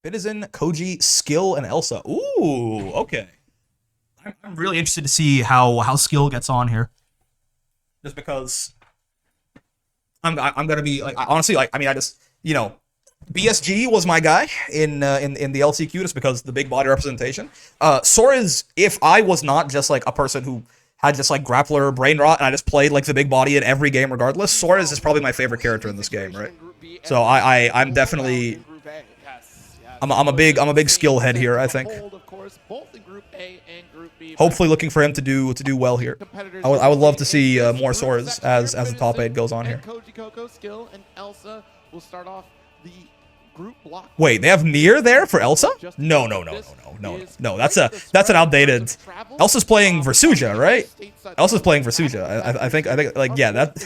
Fitzen, Koji, Skyll, and Elsa. Ooh, okay. I'm really interested to see how Skyll gets on here. Just because I'm gonna be like, honestly, like, I mean, I just, you know, BSG was my guy in the LCQ just because the big body representation. Soriz, if I was not just like a person who had just like grappler brain rot and I just played like the big body in every game regardless, Soriz is probably my favorite character in this game, right? So I'm definitely I'm a big skill head here, I think. Hopefully looking for him to do well here. I would love to see more Soriz as the top 8 goes on here. Skyll, and Elsa will start off the group block. Wait, they have Nier there for Elsa? No. That's an outdated. Elsa's playing Versuja, right? Elsa's playing Versuja. I think like, yeah, that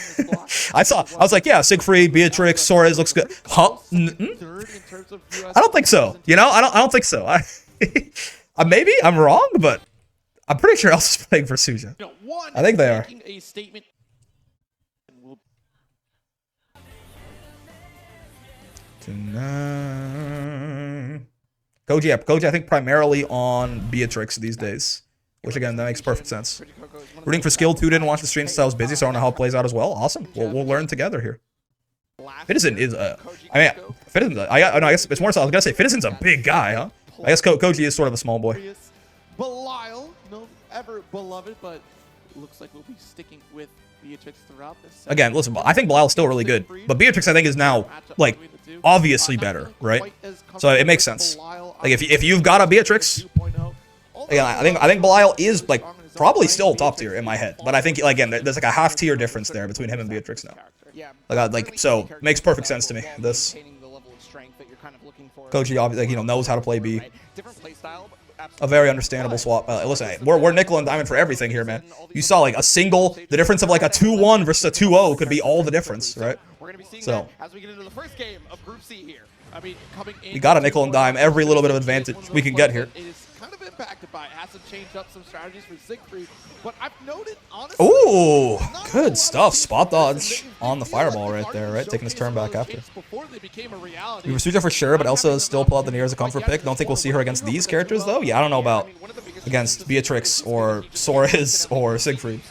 I was like, yeah, Siegfried, Beatrix, Soriz looks good. Huh? I don't think so. You know, I don't think so. Maybe I'm wrong, but I'm pretty sure Elsa's playing Versuja. I think they are. Koji, I think primarily on Beatrix these days, which again, that makes perfect sense. Rooting for Skyll too. Didn't watch the stream since I was busy, so I don't know how it plays out as well. Awesome. We'll learn together here. Fitzen is I mean, Fitzen's I guess it's more so I was gonna say Fitzen's a big guy, huh? I guess Koji is sort of a small boy. Belial, no ever beloved, but looks like we'll be sticking with Beatrix throughout this. Again, listen, I think Belial's still really good, but Beatrix I think is now like obviously better, right? So it makes sense. Like if you've got a Beatrix, again, I think Belial is like probably still top tier in my head, but I think again there's like a half tier difference there between him and Beatrix now. Like so makes perfect sense to me. This Koji obviously, like, you know, knows how to play B. A very understandable swap. Listen, we're nickel and diamond for everything here, man. You saw like the difference of like a 2-1 versus a 2-0 could be all the difference, right? So as we get into the first game of Group C here, I mean, you got a nickel and dime every little bit of advantage we can get here. It is kind of impacted by it. Has to change up some strategies for Siegfried, but I've noted honestly. Ooh, good stuff. Spot dodge on the fireball right there, right? Taking his turn back after. We were Versuja for sure, but Elsa is still pulled out the Nier as a comfort pick. Don't think we'll see her against these characters though. Yeah, I don't know about against Beatrix or Soriz or Siegfried.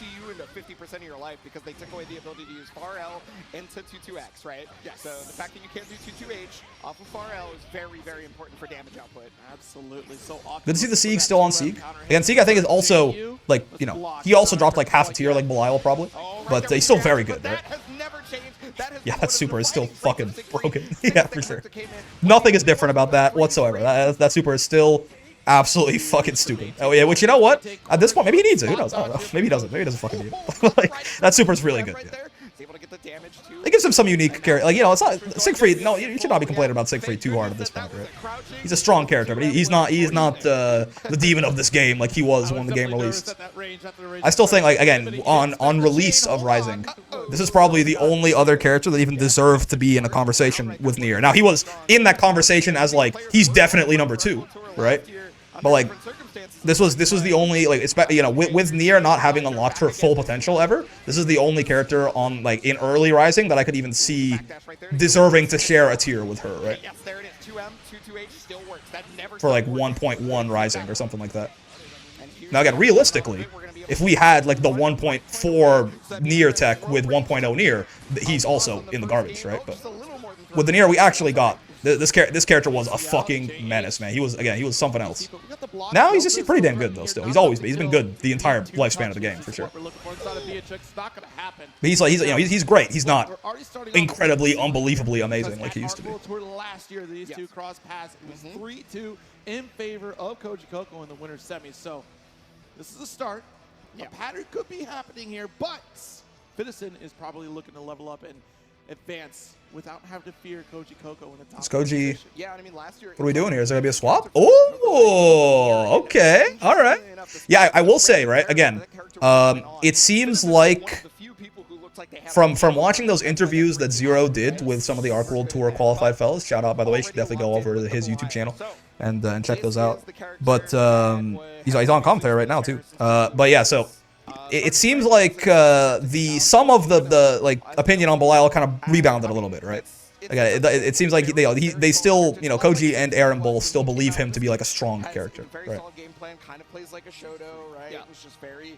Of your life because they took away the ability to use FAR-L into 2-2X, right? Yes. So the fact that you can't do 2-2H off of FAR-L is very, very important for damage output. Absolutely. So often. Good to see the Sieg still on Sieg. Again, Sieg I think is also like, you know, he also dropped like half a tier like Belial probably, but he's still very good, right? Yeah, that super is still fucking broken. Yeah, for sure. Nothing is different about that whatsoever. That super is still absolutely fucking stupid. Oh yeah, which, you know what? At this point, maybe he needs it. Who knows? I don't know. Maybe he doesn't. Maybe he doesn't fucking need it. Like, that super's really good. Yeah. It gives him some unique character. Like, you know, it's not Siegfried. No, you should not be complaining about Siegfried too hard at this point, right? He's a strong character, but he's not the demon of this game like he was when the game released. I still think, like, again, on release of Rising, this is probably the only other character that even deserved to be in a conversation with Nier. Now, he was in that conversation as like he's definitely number 2, right? But like, this was the only, like, you know, with Nier not having unlocked her full potential ever, this is the only character on, like, in early Rising that I could even see deserving to share a tier with her, right? For like 1.1 Rising or something like that. Now again, realistically, if we had like the 1.4 Nier tech with 1.0 Nier, he's also in the garbage, right? But with the Nier we actually got, this character was a fucking menace, man. He was something else. Now he's pretty damn good though. Still, he's been good the entire lifespan of the game for sure. But he's like, you know, he's great. He's not incredibly, unbelievably amazing like he used to be. Last year, these two cross paths. It was 3-2 in favor of Koji Coco in the winner's semis. So this is a start. A pattern could be happening here, but Fitzen is probably looking to level up and advance without having to fear Koji Coco in the top. It's Koji. Yeah, I mean, last year, what are we doing here? Is there gonna be a swap? Oh, okay, all right. Yeah, I will say, right, again, it seems like from watching those interviews that Zero did with some of the Arc World Tour qualified fellas, shout out by the way, you should definitely go over to his YouTube channel and check those out. But he's on commentary right now too. But yeah, so it seems like some of the like opinion on Belial kind of rebounded a little bit, right? Again, it seems like they still, you know, Koji and Aaron both still believe him to be like a strong character. Very Right. solid game plan, kind of plays like a Shoto, right? Yeah. It was just very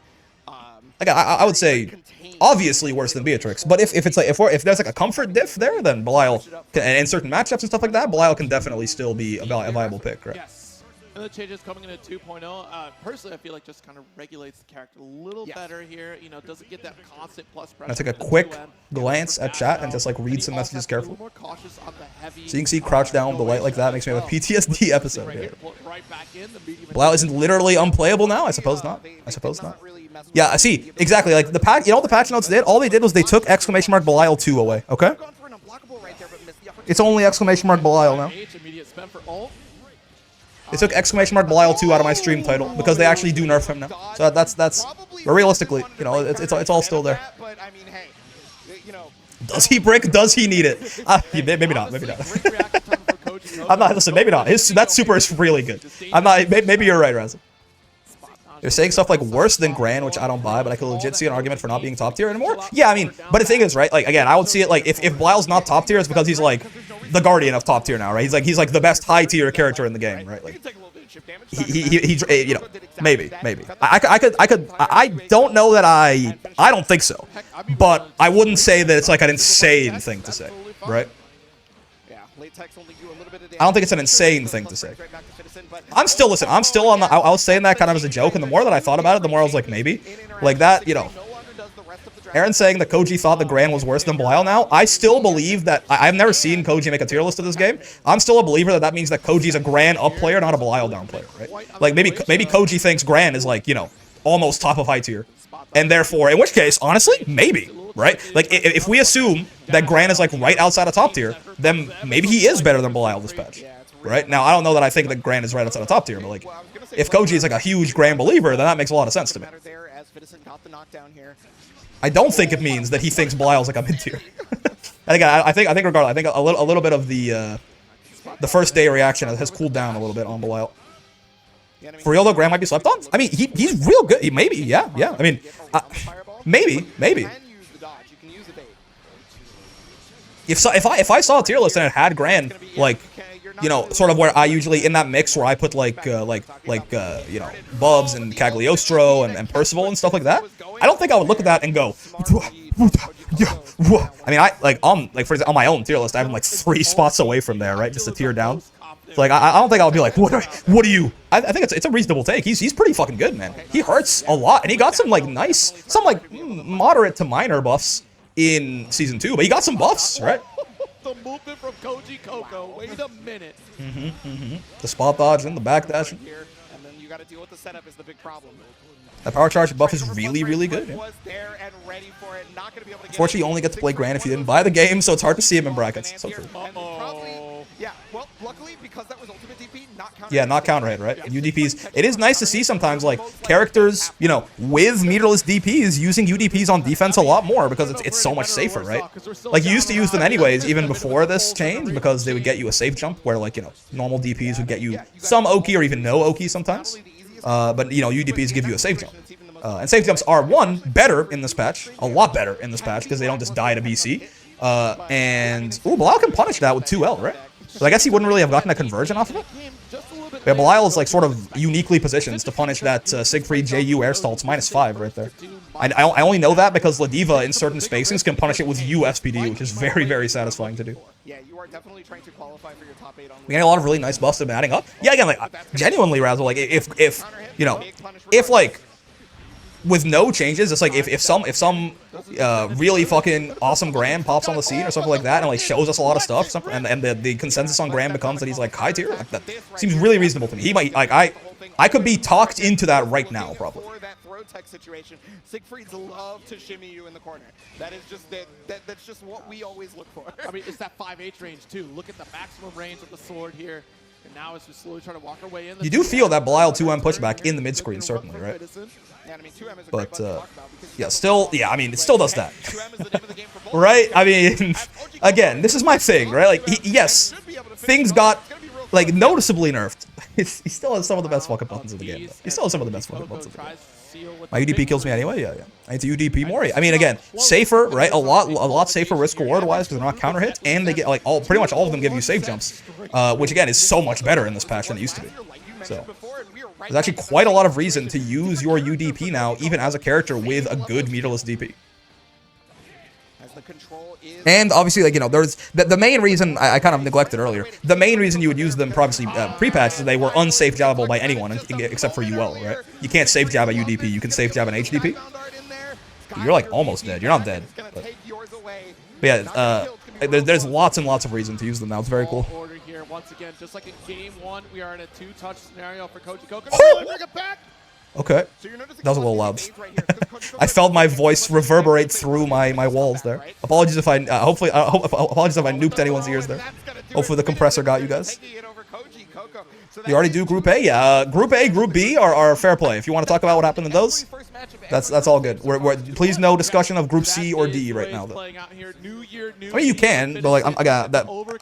Like I would say, obviously worse than Beatrix. But if it's like if there's like a comfort diff there, then Belial and in certain matchups and stuff like that, Belial can definitely still be a viable pick, right? Yes. And the changes coming into 2.0, personally, I feel like just kind of regulates the character a little better here. You know, doesn't get that constant plus pressure. I take a from the quick 2M. glance at chat and just like read some messages carefully. More cautious on the heavy, So you can see crouch down with the light like that makes me have a PTSD episode. Right Yeah. here, pull it right back in, the medium and Belial isn't literally unplayable now? I suppose not. I suppose not. Yeah, I see. Exactly. Like the patch, you know what the patch notes did? All they did was they took exclamation mark Belial 2 away. Okay? It's only exclamation mark Belial now. immediate spam for ult. They took exclamation mark Belial 2 out of my stream title because they actually do nerf him now. So that's but realistically, you know, it's all still there. But I mean, hey, you know, Does he brick? Does he need it? Maybe not. Maybe not. I'm not. Listen, maybe not. That super is really good. I'm not. Maybe you're right, Raz. They're saying stuff like worse than Gran, which I don't buy, but I could legit see an argument for not being top tier anymore. Yeah, I mean, but the thing is, right? Like again, I would see it like if Belial's not top tier, it's because he's like the guardian of top tier now, right? He's like the best high tier character in the game, right? Like he you know, maybe. I don't know that I don't think so, but I wouldn't say that it's like an insane thing to say, right? I don't think it's an insane thing to say. I'm still on the, I was saying that kind of as a joke, and the more that I thought about it, the more I was like, maybe. Like that, you know. Aaron saying that Koji thought the Gran was worse than Belial now. I still believe that, I've never seen Koji make a tier list of this game. I'm still a believer that means that Koji's a Gran up player, not a Belial down player, right? Like maybe Koji thinks Gran is like, you know, almost top of high tier. And therefore, in which case, honestly, maybe, right? Like if we assume that Gran is like right outside of top tier, then maybe he is better than Belial this patch. Right? Now, I don't know that I think that Gran is right outside of top tier, but like, if Koji is like a huge Gran believer, then that makes a lot of sense to me. I don't think it means that he thinks Belial's like a mid tier. I think regardless, I think a little bit of the first day reaction has cooled down a little bit on Belial. For real though, Gran might be slept on. I mean, he's real good. Maybe, yeah. I mean, maybe. If I saw a tier list and it had Gran, like, you know, sort of where I usually in that mix where I put like you know, Bubs and Cagliostro and Percival and stuff like that, I don't think I would look at that and go, I mean, for example, on my own tier list, I have him like 3 spots away from there, right, just a tier down. So like, I don't think I would be like, what are you? I think it's a reasonable take. He's pretty fucking good, man. He hurts a lot, and he got some like nice, some like moderate to minor buffs in season 2, but he got some buffs, right? The movement from Koji Coco. Wait a minute. The spot dodge and the back dash. And then you got to deal with the setup is the big problem. That power charge buff is really, really good. Yeah. Was there and ready for it. Not going to be able to Unfortunately, you only get to play Gran if you didn't buy the game, so it's hard to see him in brackets. So true. Yeah, well, luckily, because that was ultimate DP, not counter. Yeah, not counter hit, right? UDPs. It is nice to see sometimes, like, characters, you know, with meterless DPs using UDPs on defense a lot more because it's so much safer, right? Like, you used to use them anyways, even before this change, because they would get you a safe jump where, like, you know, normal DPs would get you some Oki or even no Oki sometimes. But, you know, UDPs give you a safe jump. And safe jumps are, one, better in this patch, a lot better in this patch, because they don't just die to BC. Ooh, Belial can punish that with 2L, right? So I guess he wouldn't really have gotten a conversion off of it. Yeah, Belial is like sort of uniquely positioned to punish that Siegfried JU air stalt's -5 right there. I only know that because Ladiva in certain spacings can punish it with U SPD, which is very, very satisfying to do. Yeah, you are definitely trying to qualify for your top 8 on. We got a lot of really nice buffs that have been adding up. Yeah, again, like genuinely, Razzle, like if you know, if like with no changes, it's like if some really fucking awesome Gran pops on the scene or something like that and like shows us a lot of stuff, and the consensus on Gran becomes that he's like high tier, like, that seems really reasonable to me. He might, like, I could be talked into that right now, probably. For that throw tech situation, Siegfried's love to shimmy you in the corner. That is just that's just what we always look for. I mean, it's that 5H range too. Look at the maximum range of the sword here. And now it's just slowly trying to walk our way in. You do feel that Belial 2M pushback in the mid screen, certainly, right? But yeah, still, yeah, I mean, it still does that, right? I mean, again, this is my thing, right? Like, yes, things got like noticeably nerfed. He still has some of the best fucking buttons in the game, though. He still has some of the best fucking buttons in the game. My UDP kills me anyway. Yeah. I need to UDP more. I mean, again, safer, right? A lot safer risk reward wise because they're not counter hits, and they get like pretty much all of them give you save jumps, which again is so much better in this patch than it used to be. So there's actually quite a lot of reason to use your UDP now, even as a character with a good meterless DP. And obviously, like, you know, there's the main reason I kind of neglected earlier. The main reason you would use them, obviously, pre-patch, is they were unsafe jabbable by anyone except for UL, right? You can't safe jab a UDP. You can safe jab an HDP. You're like almost dead. You're not dead. But yeah, there's lots and lots of reason to use them now. It's very cool. Order here once again, just like in game 1, we are in a 2-touch scenario for Koji Coco. Okay, that was a little loud. I felt my voice reverberate through my walls there. Apologies if I apologies if I nuked anyone's ears there. Hopefully the compressor got you guys. You already do Group A, yeah. Group A, Group B are fair play. If you want to talk about what happened in those, that's all good. Please no discussion of Group C or D right now, though. I mean, you can, but like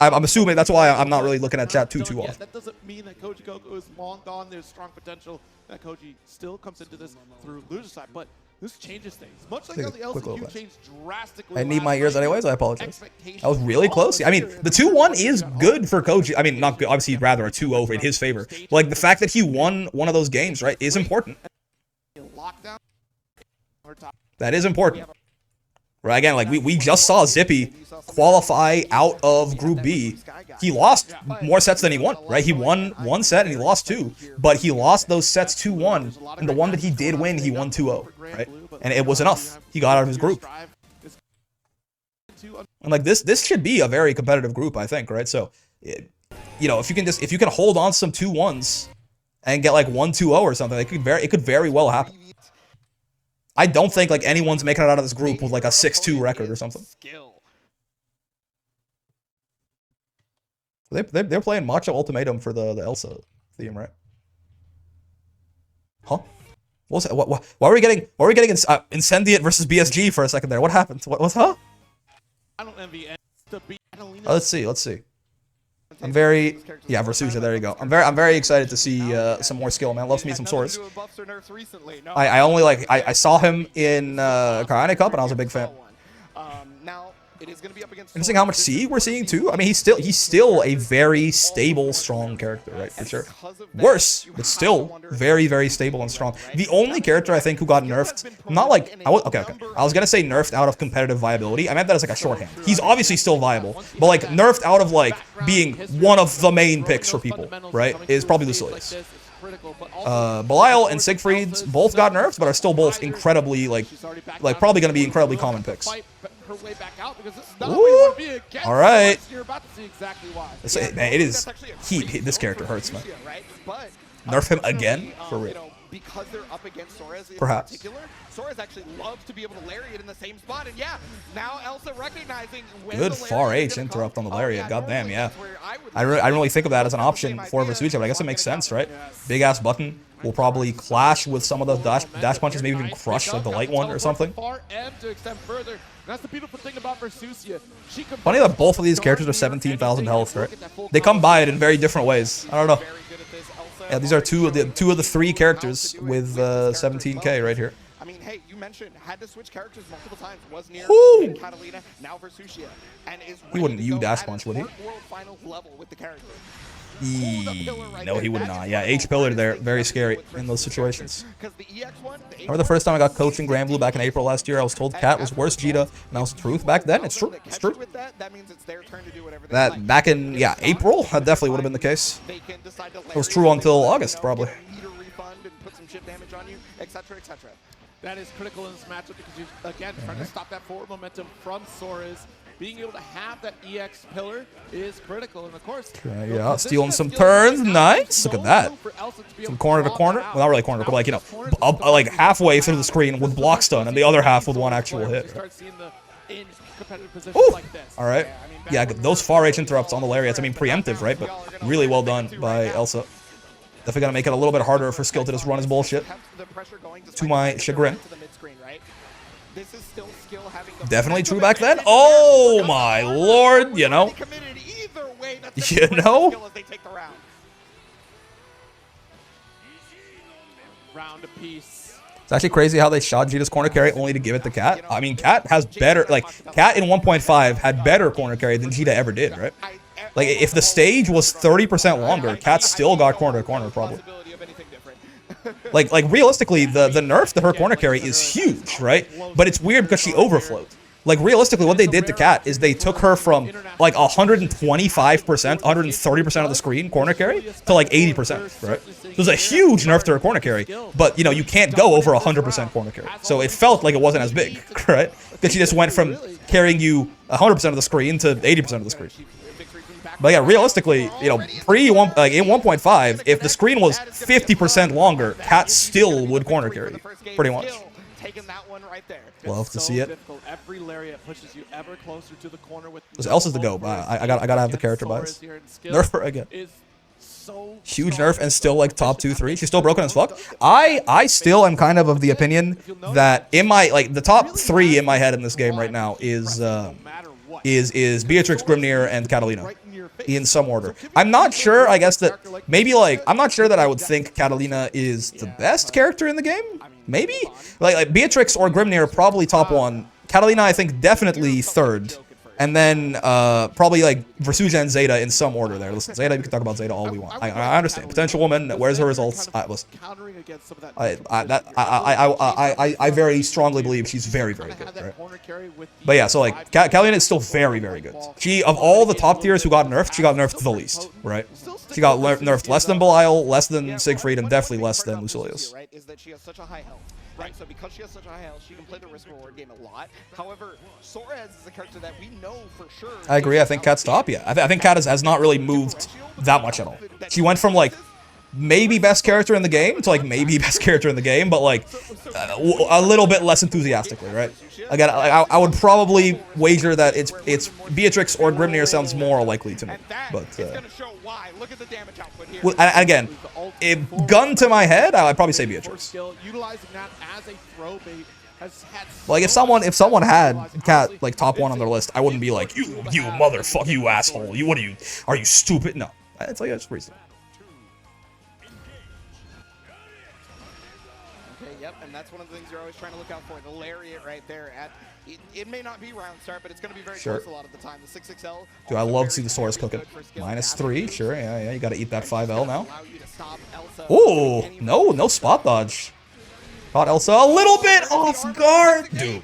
I'm assuming that's why I'm not really looking at chat too often. That doesn't mean that Koji Coco is long gone. There's strong potential that Koji still comes into this through loser side, but this changes things. Much like how the Elsa Q changed drastically. I need my ears anyways. I apologize. That was really close. I mean, the 2-1 is good for Koji. I mean, not good. Obviously, he'd rather a 2-0 in his favor. But like the fact that he won one of those games, right, is important. That is important. Right, again, like we just saw Zippy qualify out of Group B. He lost more sets than he won, right? He won 1 set and he lost 2, but he lost those sets 2-1, and the one that he did win, he won 2-0, right? And it was enough. He got out of his group. And like this should be a very competitive group, I think, right? So, you know, if you can hold on some 2-1s and get like 1-2-0 or something, it could very well happen. I don't think like anyone's making it out of this group with like a 6-2 record or something. They're playing Matcha Ultimatum for the Elsa theme, right? Huh? What was that? Why were we getting Incendiate versus BSG for a second there? What happened? What's huh? I don't envy let's see. I'm very Versusia. There you go. I'm very excited to see some more skill, man. Love to meet some Soriz. I saw him in Karane Cup and I was a big fan. Interesting how much C we're seeing too. I mean, he's still a very stable, strong character, right? For sure. Worse, but still very stable and strong. The only character I think who got nerfed, not like I was gonna say nerfed out of competitive viability. I meant that as like a shorthand. He's obviously still viable, but like nerfed out of like being one of the main picks for people, right? Is probably Lucilius. Belial and Siegfried's both got nerfed, but are still both incredibly like probably gonna be incredibly common picks. Ooh. All right. Man, it is heat. This character hurts, man. Nerf him again for real. Because they're up against Soriz in Perhaps. particular, Soriz actually loves to be able to lariat in the same spot, and yeah, now Elsa recognizing when good far H interrupt on the lariat. Goddamn, yeah. I don't really think of that as an option for Versusia, but I guess it makes sense, right? Big ass button will probably clash with some of the dash punches, maybe even crush like the light one or something. That's the beautiful thing about Versusia. Funny that both of these characters are 17,000 health, right? They come by it in very different ways. I don't know. Yeah, these are two of the 3 characters with 17k right here. I mean, hey, you mentioned had to switch characters multiple times. Was near Catalina, now Versusia, and is he wouldn't dash punch, would he? World finals level with the character. No, he would not. Yeah, H pillar there, very scary in those situations. Remember the first time I got coaching Grand Blue back in April last year, I was told Cat was worse Jita, and that was the truth back then. It's true. It's true. That back in April, that definitely would have been the case. It was true until August, probably. That is critical in this matchup because you're, again, trying to stop that forward momentum from Soriz. Being able to have that EX pillar is critical, and of course, yeah, stealing some turns, nice. Look at that, from corner to corner. Well, not really corner, but like like halfway through the screen with block stun, and the other half with one actual hit. Ooh. All right, yeah, those far H interrupts on the lariats. I mean, preemptive, right? But really well done by Elsa. Definitely gonna make it a little bit harder for Skyll to just run his bullshit. To my chagrin. Definitely true back then. Oh my lord, you know. You know. Round apiece. It's actually crazy how they shot Vegeta's corner carry only to give it to Cat. I mean, Cat has better, like, Cat in 1.5 had better corner carry than Vegeta ever did, right? Like, if the stage was 30% longer, Cat still got corner to corner, probably. Like realistically, the nerf to her corner carry is huge, right? But it's weird because she overflowed. Like, realistically, what they did to Cat is they took her from, like, 125%, 130% of the screen corner carry to, like, 80%, right? So it was a huge nerf to her corner carry, but, you know, you can't go over 100% corner carry. So it felt like it wasn't as big, right? Because she just went from carrying you 100% of the screen to 80% of the screen. But yeah, realistically, you know, in 1.5, if the screen was 50% longer, Cat still would corner carry, pretty much. Taking that one right there. Love to see it. Every lariat pushes you ever closer to the corner with Elsa's the go. I gotta have the character bias. Nerf her again. Huge nerf and still like top 2-3. She's still broken as fuck. I still am kind of the opinion that in my the top 3 in my head in this game right now is Beatrix, Grimnir, and Catalina in some order. I'm not sure. I guess that maybe I'm not sure that I would think Catalina is the best character in the game. Maybe like Beatrix or Grimnir probably top 1. Catalina I think definitely 3rd. And then probably like Versuja and Zeta in some order there. Listen, Zeta, we can talk about Zeta all we want. I understand. Potential woman, where's her results? Listen, I very strongly believe she's very, very good. Right? But yeah, so like Catalina is still very, very good. She, of all the top tiers who got nerfed the least, right? She got nerfed less than Belial, less than Siegfried, and definitely less than Lucilius. Right, so because she has such a high health, she can play the risk-reward game a lot. However, Soriz is a character that we know for sure. I agree. I think Cat's top. Yeah, I think Cat has not really moved that much at all. She went from like maybe best character in the game to like maybe best character in the game, but like a little bit less enthusiastically, right? Again, I would probably wager that it's Beatrix or Grimnir sounds more likely to me, but well, and again, if gun to my head, I'd probably say Beatrix. Like if someone had Cat like top 1 on their list, I wouldn't be like you motherfucker, you asshole, you are you stupid? No, it's like it's reasonable. Yep, and that's one of the things you're always trying to look out for. The lariat right there. It may not be round start, but it's going to be very close a lot of the time. The 6XL. Dude, I love to see the Soriz cooking. -3, sure, yeah, you got to eat that 5L now. Oh, no spot dodge. Caught Elsa a little bit off guard, dude.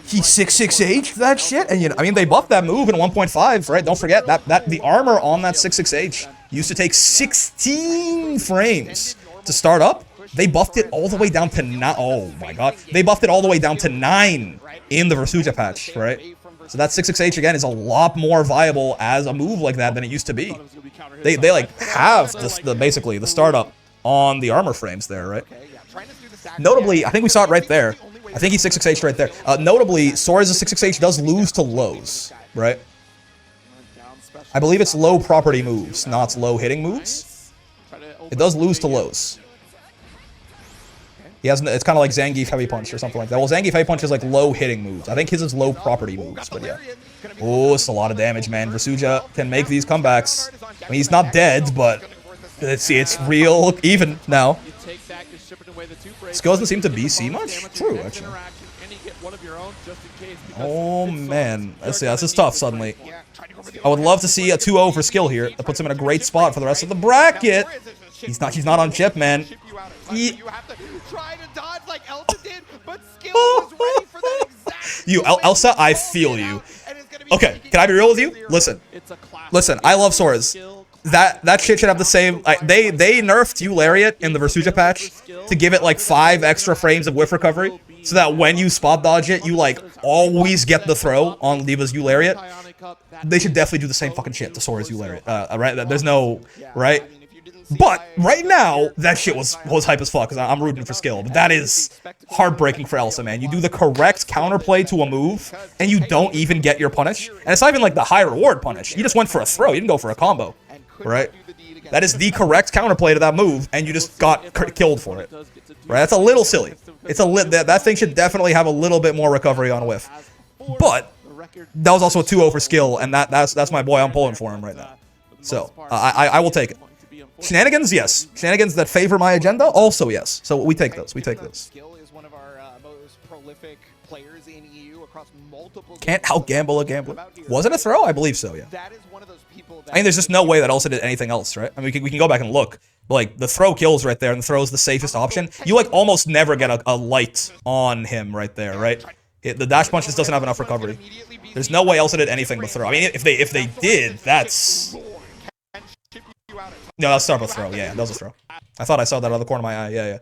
He 6-6H that shit, and you know, I mean, they buffed that move in 1.5, right? Don't forget that the armor on that 6-6H used to take 16 frames to start up. They buffed it all the way down to 9. Oh my god. They buffed it all the way down to 9 in the Versuja patch, right? So that 6-6H again is a lot more viable as a move like that than it used to be. They like have basically the startup on the armor frames there, right? Notably, I think we saw it right there. I think he's 6-6H right there. Notably, Soriz's 6-6H does lose to lows, right? I believe it's low property moves, not low hitting moves. It does lose to lows. He has, it's kind of like Zangief Heavy Punch or something like that. Well, Zangief Heavy Punch is like low hitting moves. I think his is low property moves, but yeah. Oh, it's a lot of damage, man. Versuja can make these comebacks. I mean, he's not dead, but let's see, it's real even now. Skill doesn't seem to BC much? True, actually. Oh, man. Let's see, this is tough suddenly. I would love to see a 2-0 for Skill here. That puts him in a great spot for the rest of the bracket. He's not on chip, man. Try to dodge like Elsa did, but Skill was ready for that exact Elsa, I feel you. Okay, can I be real with you? Listen, I love Soriz. That shit should have the same. They nerfed you Lariat in the Versuja patch to give it like 5 extra frames of whiff recovery, so that when you spot dodge it, you like always get the throw on Leva's Lariat. They should definitely do the same fucking shit to Sora's Lariat. Right? There's no right. But right now, that shit was hype as fuck, because I'm rooting for Skill. But that is heartbreaking for Elsa, man. You do the correct counterplay to a move, and you don't even get your punish. And it's not even like the high reward punish. You just went for a throw. You didn't go for a combo, right? That is the correct counterplay to that move, and you just got killed for it. Right? That's a little silly. It's that thing should definitely have a little bit more recovery on whiff. But that was also a 2-0 for Skill, and that's my boy. I'm pulling for him right now. So I will take it. Shenanigans, yes. Shenanigans that favor my agenda, also yes. So we take those. We take those. Skyll is one of our most prolific players in EU across multiple. Can't out-gamble a gambler. Was it a throw? I believe so, yeah. That is one of those people that I mean, there's just no way that Elsa did anything else, right? I mean, we can go back and look. But, like, the throw kills right there, and the throw is the safest option. You, like, almost never get a light on him right there, right? The dash punch just doesn't have enough recovery. There's no way Elsa did anything but throw. I mean, if they did, that's... No, that's start with throw. Yeah, that was a throw. I thought I saw that out of the corner of my eye. Yeah.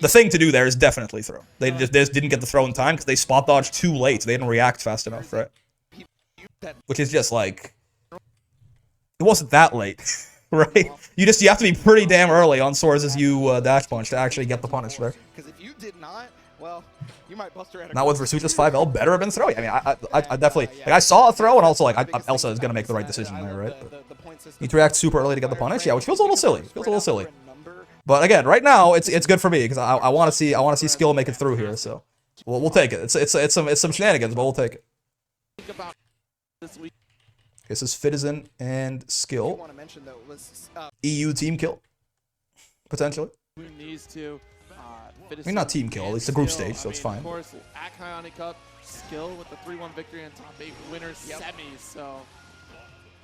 The thing to do there is definitely throw. They just didn't get the throw in time because they spot dodged too late. They didn't react fast enough, right? Which is just like... It wasn't that late, right? You have to be pretty damn early on Soriz's dash punch to actually get the punish there. Because if you did not, well, you might bust her head. Not with Versuch's 5L, better have been throwing. I mean, I definitely... Like, I saw a throw, and also, like, Elsa is going to make the right decision there, right? But need to react super early to get the punish? Yeah, which feels a little silly. Feels a little silly. But again, right now, it's good for me, because I want to see Skyll make it through here, so... We'll take it. It's some shenanigans, but we'll take it. This is Fitzen and Skyll. EU team kill. Potentially. I mean, not team kill, at least the group stage, so it's fine. Of course, Ionic Cup, Skyll with the 3-1 victory in top 8 winners semis, so...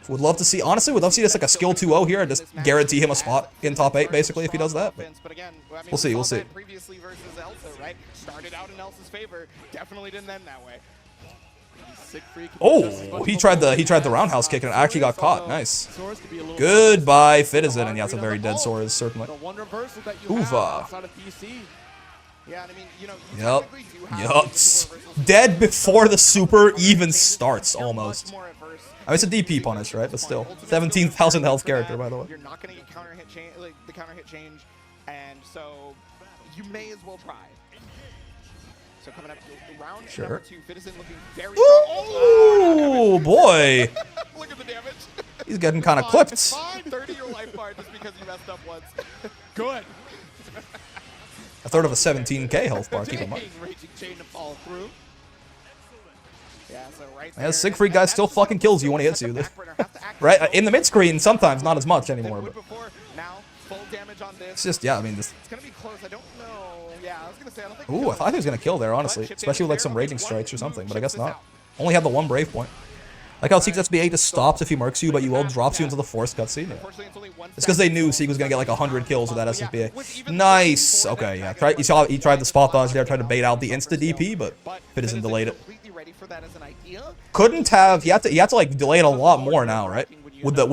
Would love to see, honestly, would love to see just like a Skyll 2-0 here and just guarantee him a spot in top 8, basically, if he does that. But we'll see, we'll see. Previously versus Elsa, right? Started out in Elsa's favor, definitely didn't end that way. Oh, he tried the roundhouse kick and it actually got caught. Nice. Goodbye, Fitzen, and yeah, it's a very dead Soriz, certainly. Uva. Yeah, I mean, you know, Yup. Dead before the super even starts, almost. I mean, it's a DP punish, right? But still, 17,000 health character, by the way. You're not gonna get counter hit change, like the counter hit change, and so you may as well try. So coming up to round number 2, Fitzen looking very Ooh, boy. Look at the damage. He's getting kind of clipped. 30 your life bar just because you messed up once. Good. A third of a 17k health bar, keep in mind. Raging chain to follow through. Yeah, so right there. Yeah, Siegfried guy still fucking kills you when he hits you. Right? In the mid screen, sometimes not as much anymore. But now, full damage on this. It's just, yeah, I mean, this. It's gonna be close. I don't know. Yeah, I was gonna say, I don't think. Ooh, I thought he was gonna kill there, honestly. Especially with like some raging strikes or something, but I guess not. Only had the one brave point. Like how Sieg's SBA just stops if he murks you, but you all drops you into the forced cutscene. Yeah. It's because they knew Sieg was gonna get like 100 kills with that SBA. Nice. Okay, yeah. You saw he tried the spot dodge there, tried to bait out the insta DP, but Fitzen delayed it. Couldn't have. He had to like delay it a lot more now, right? With the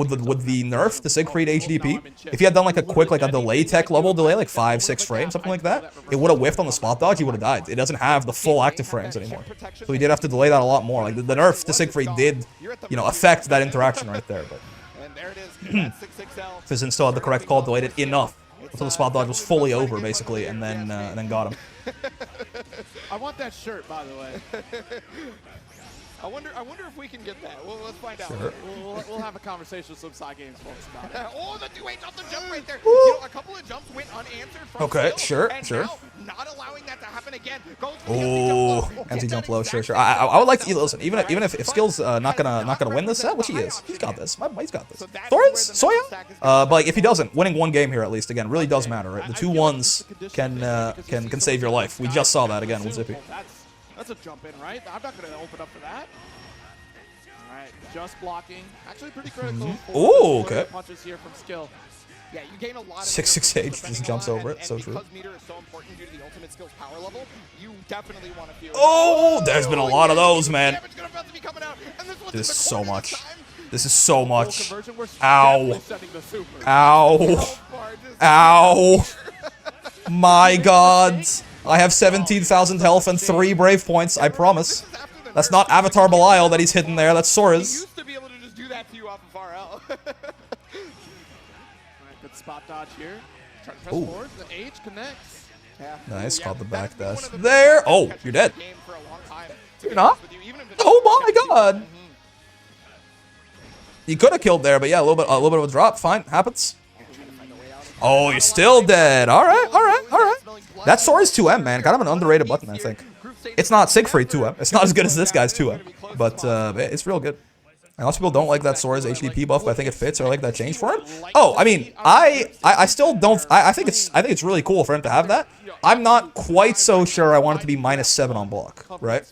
nerf to Siegfried HDP, if he had done like a quick like a delay tech level delay, like 5-6 frames, something like that, it would have whiffed on the spot dodge. He would have died. It doesn't have the full active frames anymore, so he did have to delay that a lot more. Like the nerf to Siegfried did, you know, affect that interaction right there. But Fitzen still had the correct call, delayed it enough until the spot dodge was fully over, basically, and then got him. I want that shirt, by the way. I wonder if we can get that. Well, let's find out. Sure. We'll have a conversation with some side games folks about it. Oh, the 2H off the jump right there. You know, a couple of jumps went unanswered from Skyll, sure. Now, not allowing that to happen again. Oh, empty jump low, sure. I would like to listen. Even if Skyll's not gonna win this set, which he is, he's got this. He's got this. Soriz, Soya. But like, if he doesn't, winning one game here at least again really does matter, right? The 2-1s can save your life. We just saw that again with Zippy. That's a jump in, right? I'm not going to open up for that. All right, just blocking. Actually pretty critical. Ooh, okay. Punches here from Skyll. Yeah, you gain a lot of 668 just jumps over it. So true. Because meter is so important due to the ultimate skill's power level, you definitely want to feel. Oh, there's been a lot of those, man. This is so much. This is so much. Ow. Ow. Ow. My God. I have 17,000 health and 3 brave points, I promise. That's not Avatar Belial that he's hidden there, that's Soriz. He used to be able to just do that to you off of RL. Alright, good spot dodge here. Try to press forward, the H connects. Yeah. Nice, caught the back dash. There! Oh, you're dead. You're not? Oh my God! You could have killed there, but yeah, a little bit of a drop, fine, happens. Oh, you're still dead. Alright. That's Soriz 2M, man. Kind of an underrated button, I think. It's not Siegfried 2M. It's not as good as this guy's 2M. But it's real good. A lot of people don't like that Soriz HDP buff, but I think it fits, or I like that change for him. Oh, I mean, I still don't. I think it's really cool for him to have that. I'm not quite so sure I want it to be -7 on block, right?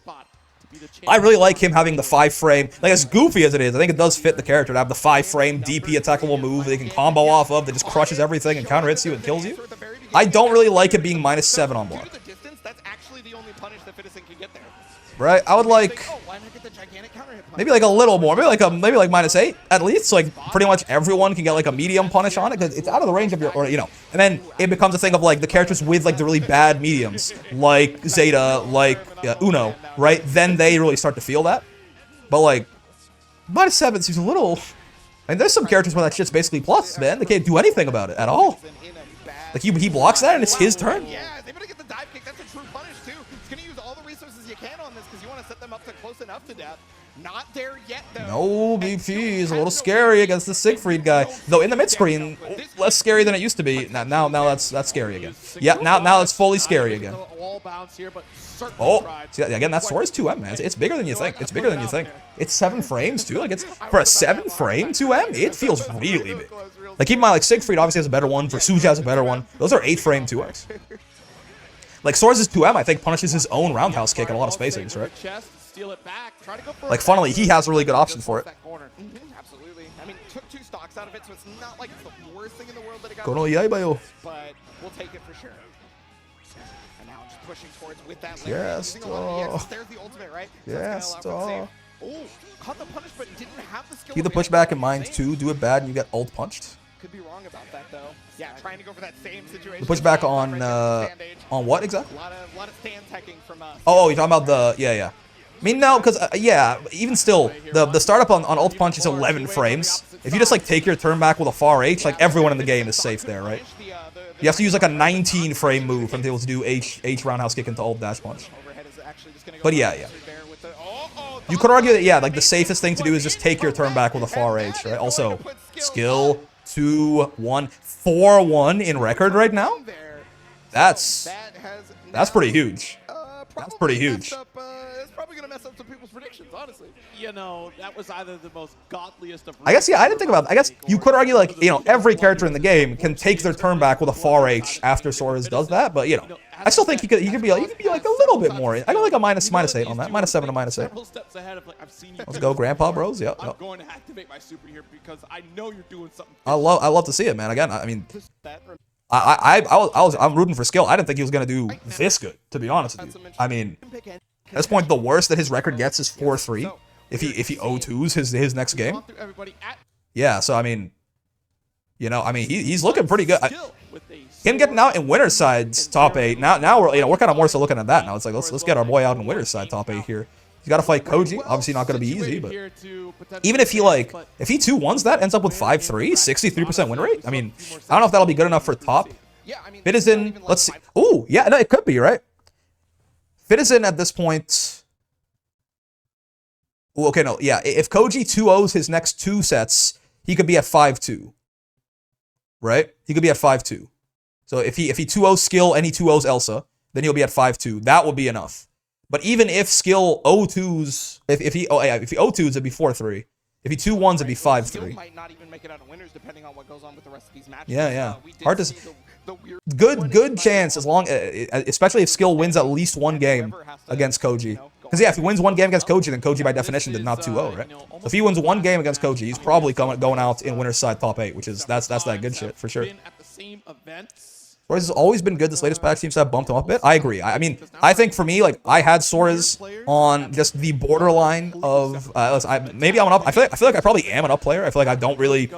I really like him having the 5-frame, like as goofy as it is, I think it does fit the character to have the 5-frame DP attackable move that he can combo off of that just crushes everything and counter hits you and kills you. I don't really like it being -7 on block. Right? I would like maybe like a little more, maybe like -8 at least. So like pretty much everyone can get like a medium punish on it because it's out of the range of your, or you know. And then it becomes a thing of like the characters with like the really bad mediums, like Zeta, like Uno, right? Then they really start to feel that. But like -7 seems a little. I mean, there's some characters where that shit's basically plus, man. They can't do anything about it at all. Like he blocks that and it's his turn. Enough to death. Not there yet, though. No, BP is a little scary against the Siegfried guy. Though in the mid screen, less scary than it used to be. Now that's scary again. Yeah, now it's fully scary again. Oh, see, again, that Soriz 2M, man. It's bigger than you think. It's bigger than you think. It's 7 frames too. Like it's for a 7-frame 2M, it feels really big. Like keep in mind, like Siegfried obviously has a better one. Versuja has a better one. Those are 8-frame 2X. Like Soriz's 2M, I think punishes his own roundhouse kick in a lot of spacings, right? Like, funnily, he has a really good option for it. Absolutely. I mean, took 2 stocks out of it, so it's not like it's the worst thing in the world that it got. But we'll take it for sure. And now just pushing towards with that. Yes, there's the ultimate, right? Yes, oh, caught the punish, but didn't have the skill. Keep the pushback in mind too. Do it bad and you get ult punched. Could be wrong about that though. Yeah, trying to go for that same situation. The pushback on what exactly? A lot of stand teching from us. Oh, you're talking about the yeah. I mean, no, because, yeah, even still, the startup on ult punch is 11 frames. If you just, like, take your turn back with a far H, like, everyone in the game is safe there, right? You have to use, like, a 19-frame move for him to be able to do H roundhouse kick into ult dash punch. But, yeah. You could argue that, yeah, like, the safest thing to do is just take your turn back with a far H, right? Also, skill 2-1, 4-1 in record right now? That's pretty huge. That's pretty huge. Probably gonna mess up some people's predictions, honestly. You know, that was either the most godliest of. I guess, yeah, I didn't think about that. I guess you could argue, like, you know, every character in the game can take their turn back with a far H after Soriz does that, but you know, I still think he could be like a little bit more. I go like a -8 on that, -7 to -8. Let's go, Grandpa Bros. Yep. I'm going to activate my super here because I know you're doing something. I love to see it, man. Again, I mean. I'm rooting for Skyll. I didn't think he was gonna do this good, to be honest with you. I mean, at this point, the worst that his record gets is 4-3. If he O2s his next game. Yeah, so I mean, you know, I mean he's looking pretty good. Him getting out in Winner's Side's top 8. Now we're kind of more so looking at that now. It's like let's get our boy out in Winner's Side top 8 here. He's got to fight Koji. Obviously not going to be easy, but even if he 2-1s that, ends up with 5-3, 63% win rate. I mean, I don't know if that'll be good enough for top. Fitzen, let's see. Ooh, yeah, no, it could be, right? Fitzen at this point. Ooh, okay, no, yeah. If Koji 2-0s his next 2 sets, he could be at 5-2. Right? He could be at 5-2. So if he 2-0s Skyll and he 2-0s Elsa, then he'll be at 5-2. That would be enough. But even if Skyll O2s, if he O2s, it'd be 4-3. If he 2-1s, it'd be 5-3. Might not even make it out of winners depending on what goes on with the rest of these matches. Yeah. Hard to. Good chance, as long, especially if Skyll wins at least 1 game against Koji. Because yeah, if he wins 1 game against Koji, then Koji by definition did not 2-0, right? So if he wins 1 game against Koji, he's probably going out in winner's side top 8, which is that's that good shit for sure. Soriz has always been good. This latest patch seems to have bumped him up a bit. I agree. I mean, I think for me, like, I had Soriz on just the borderline of maybe I'm an up. I feel like I probably am an up player. I feel like I don't really.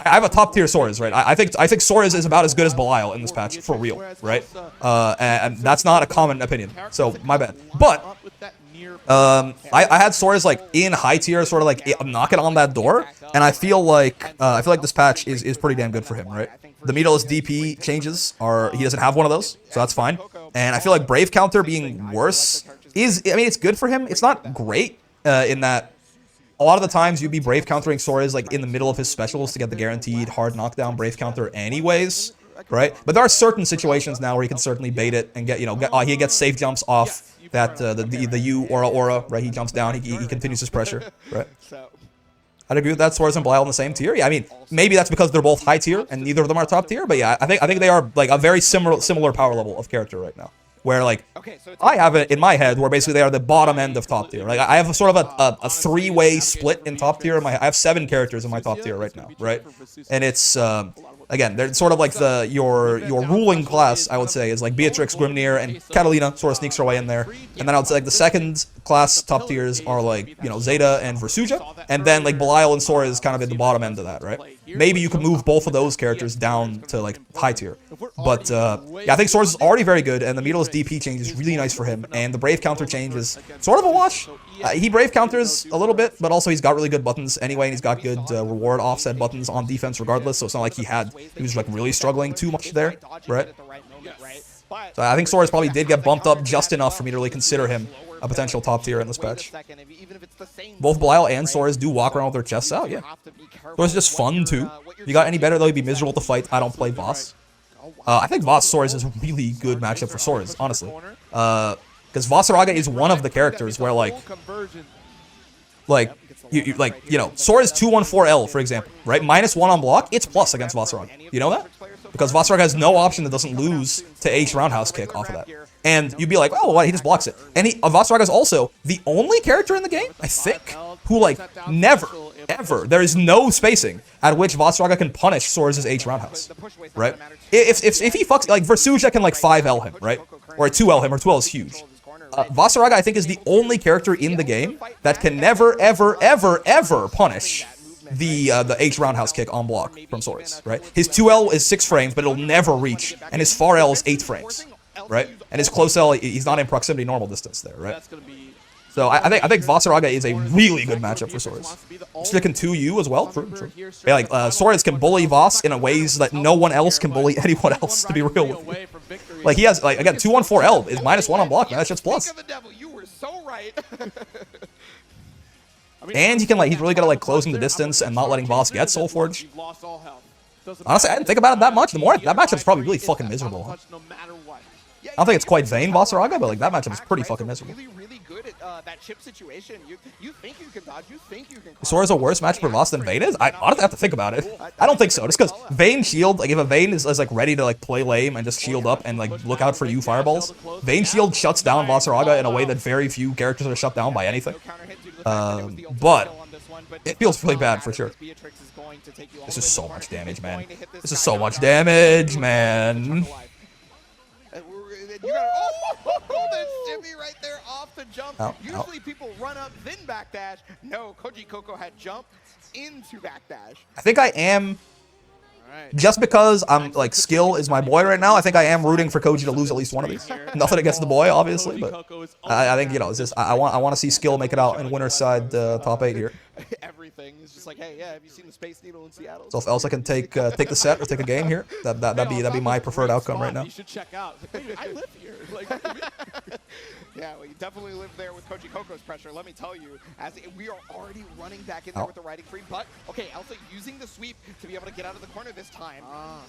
I have a top tier Soriz, right? I think Soriz is about as good as Belial in this patch for real, right? And that's not a common opinion. So my bad. But I had Soriz like in high tier, sort of like knocking on that door, and I feel like this patch is pretty damn good for him, right? The meterless DP changes he doesn't have one of those, so that's fine. And I feel like Brave counter being worse I mean, it's good for him. It's not great in that a lot of the times you'd be Brave countering Soriz like in the middle of his specials to get the guaranteed hard knockdown Brave counter anyways, right? But there are certain situations now where he can certainly bait it and get, he gets safe jumps off that the U aura, right? He jumps down, he continues his pressure, right? I'd agree with that. Soriz and Belial in the same tier. Yeah, I mean, maybe that's because they're both high tier and neither of them are top tier. But yeah, I think they are like a very similar power level of character right now. Where like I have it in my head where basically they are the bottom end of top tier. Like I have a sort of a three-way split in top tier. I have 7 characters in my top tier right now, right? And it's again, they're sort of like your ruling class, I would say, is like Beatrix, Grimnir, and Catalina sort of sneaks her way in there. And then I would say like the second class top tiers are like, you know, Zeta and Versuja, and then like Belial and Sora is kind of at the bottom end of that, right? Maybe you could move both of those characters down to like high tier. But yeah, I think Soriz is already very good, and the Meterless DP change is really nice for him, and the Brave counter change is sort of a wash. He Brave counters a little bit, but also he's got really good buttons anyway, and he's got good reward offset buttons on defense regardless, so it's not like he was like really struggling too much there, right? So I think Soriz probably did get bumped up just enough for me to really consider him a potential top tier in this patch. Both Belial and Soriz do walk around with their chests out, yeah. Soriz is just fun too. If you got any better, though, you'd be miserable to fight. I don't play Voss. I think Voss Soriz is a really good matchup for Soriz, honestly. Because Vossaraga is one of the characters where like you know, Soriz 214L, for example, right? -1 on block, it's plus against Vossaraga. You know that? Because Vossaraga has no option that doesn't lose to H roundhouse kick off of that. And you'd be like, oh, what? He just blocks it. And Vossaraga is also the only character in the game, I think, who like ever, there is no spacing at which Vossaraga can punish Soriz's H roundhouse, right? If he fucks, like Versuja can like 5L him, right? Or 2L him, or 2L is huge. Vossaraga, I think, is the only character in the game that can never, ever punish the H roundhouse kick on block from Soriz, right? His 2L is 6 frames, but it'll never reach, and his far L is 8 frames, right? And his close L, he's not in proximity normal distance there, right? So I think Vossaraga is a really good matchup for Soriz. Sticking 2U as well, true. Yeah, like Soriz can bully Voss in a ways that no one else can bully anyone else, to be real with you. Like he has, like again, 214L is -1 on block, man. That shit's plus. And he can like, he's really good at like closing the distance and not letting Voss get Soul Forge. Honestly, I didn't think about it that much. The more that matchup's probably really fucking miserable. I don't think it's quite Vayne Vossaraga, but like that matchup is pretty fucking miserable. That chip situation, you think you can dodge, you think you can. Sora's a worse matchup for Voss than Vayne is? I honestly have to think about it. I don't think so. Just because Vayne shield, like if a Vayne is like ready to like play lame and just shield up and like look out for you fireballs, Vayne shield shuts down Vossaraga in a way that very few characters are shut down by anything. But it feels really bad for sure. This is so much damage, man. This is so much damage, man. You got the shimmy right there off the jump. Usually people run up, then backdash. No, Koji Coco had jump into backdash. I think I am, just because I'm like Skyll is my boy right now, I think I am rooting for Koji to lose at least one of these. Nothing against the boy, obviously, but I think, you know, it's just I want to see Skyll make it out in winner's side top 8 here. Everything is just like, hey, yeah, have you seen the Space Needle in Seattle? So if Elsa can take the set or take a game here, that'd be my preferred outcome right now. You should check out. I live here. Like, yeah, well, you definitely live there with Koji Coco's pressure. Let me tell you, as we are already running back in there with the riding free. But okay, Elsa using the sweep to be able to get out of the corner this time. Ow.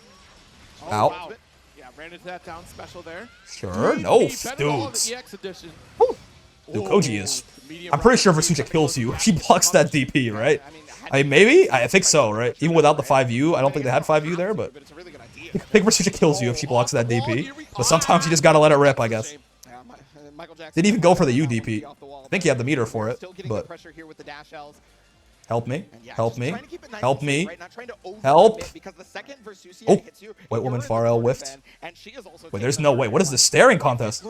Wow. Yeah, ran into that down special there. Sure, no, dudes. Dude, Koji is. I'm pretty sure Versuja kills you if she blocks that DP, right? I mean, maybe? I think so, right? Even without the 5U, I don't think they had 5U there, but I think Versuja kills you if she blocks that DP. But sometimes you just gotta let it rip, I guess. Didn't even go for the UDP. I think he had the meter for it, but... Help me. Help me. Help me. Help. Oh, White Woman far L whiffed. Wait, there's no way. What is this staring contest?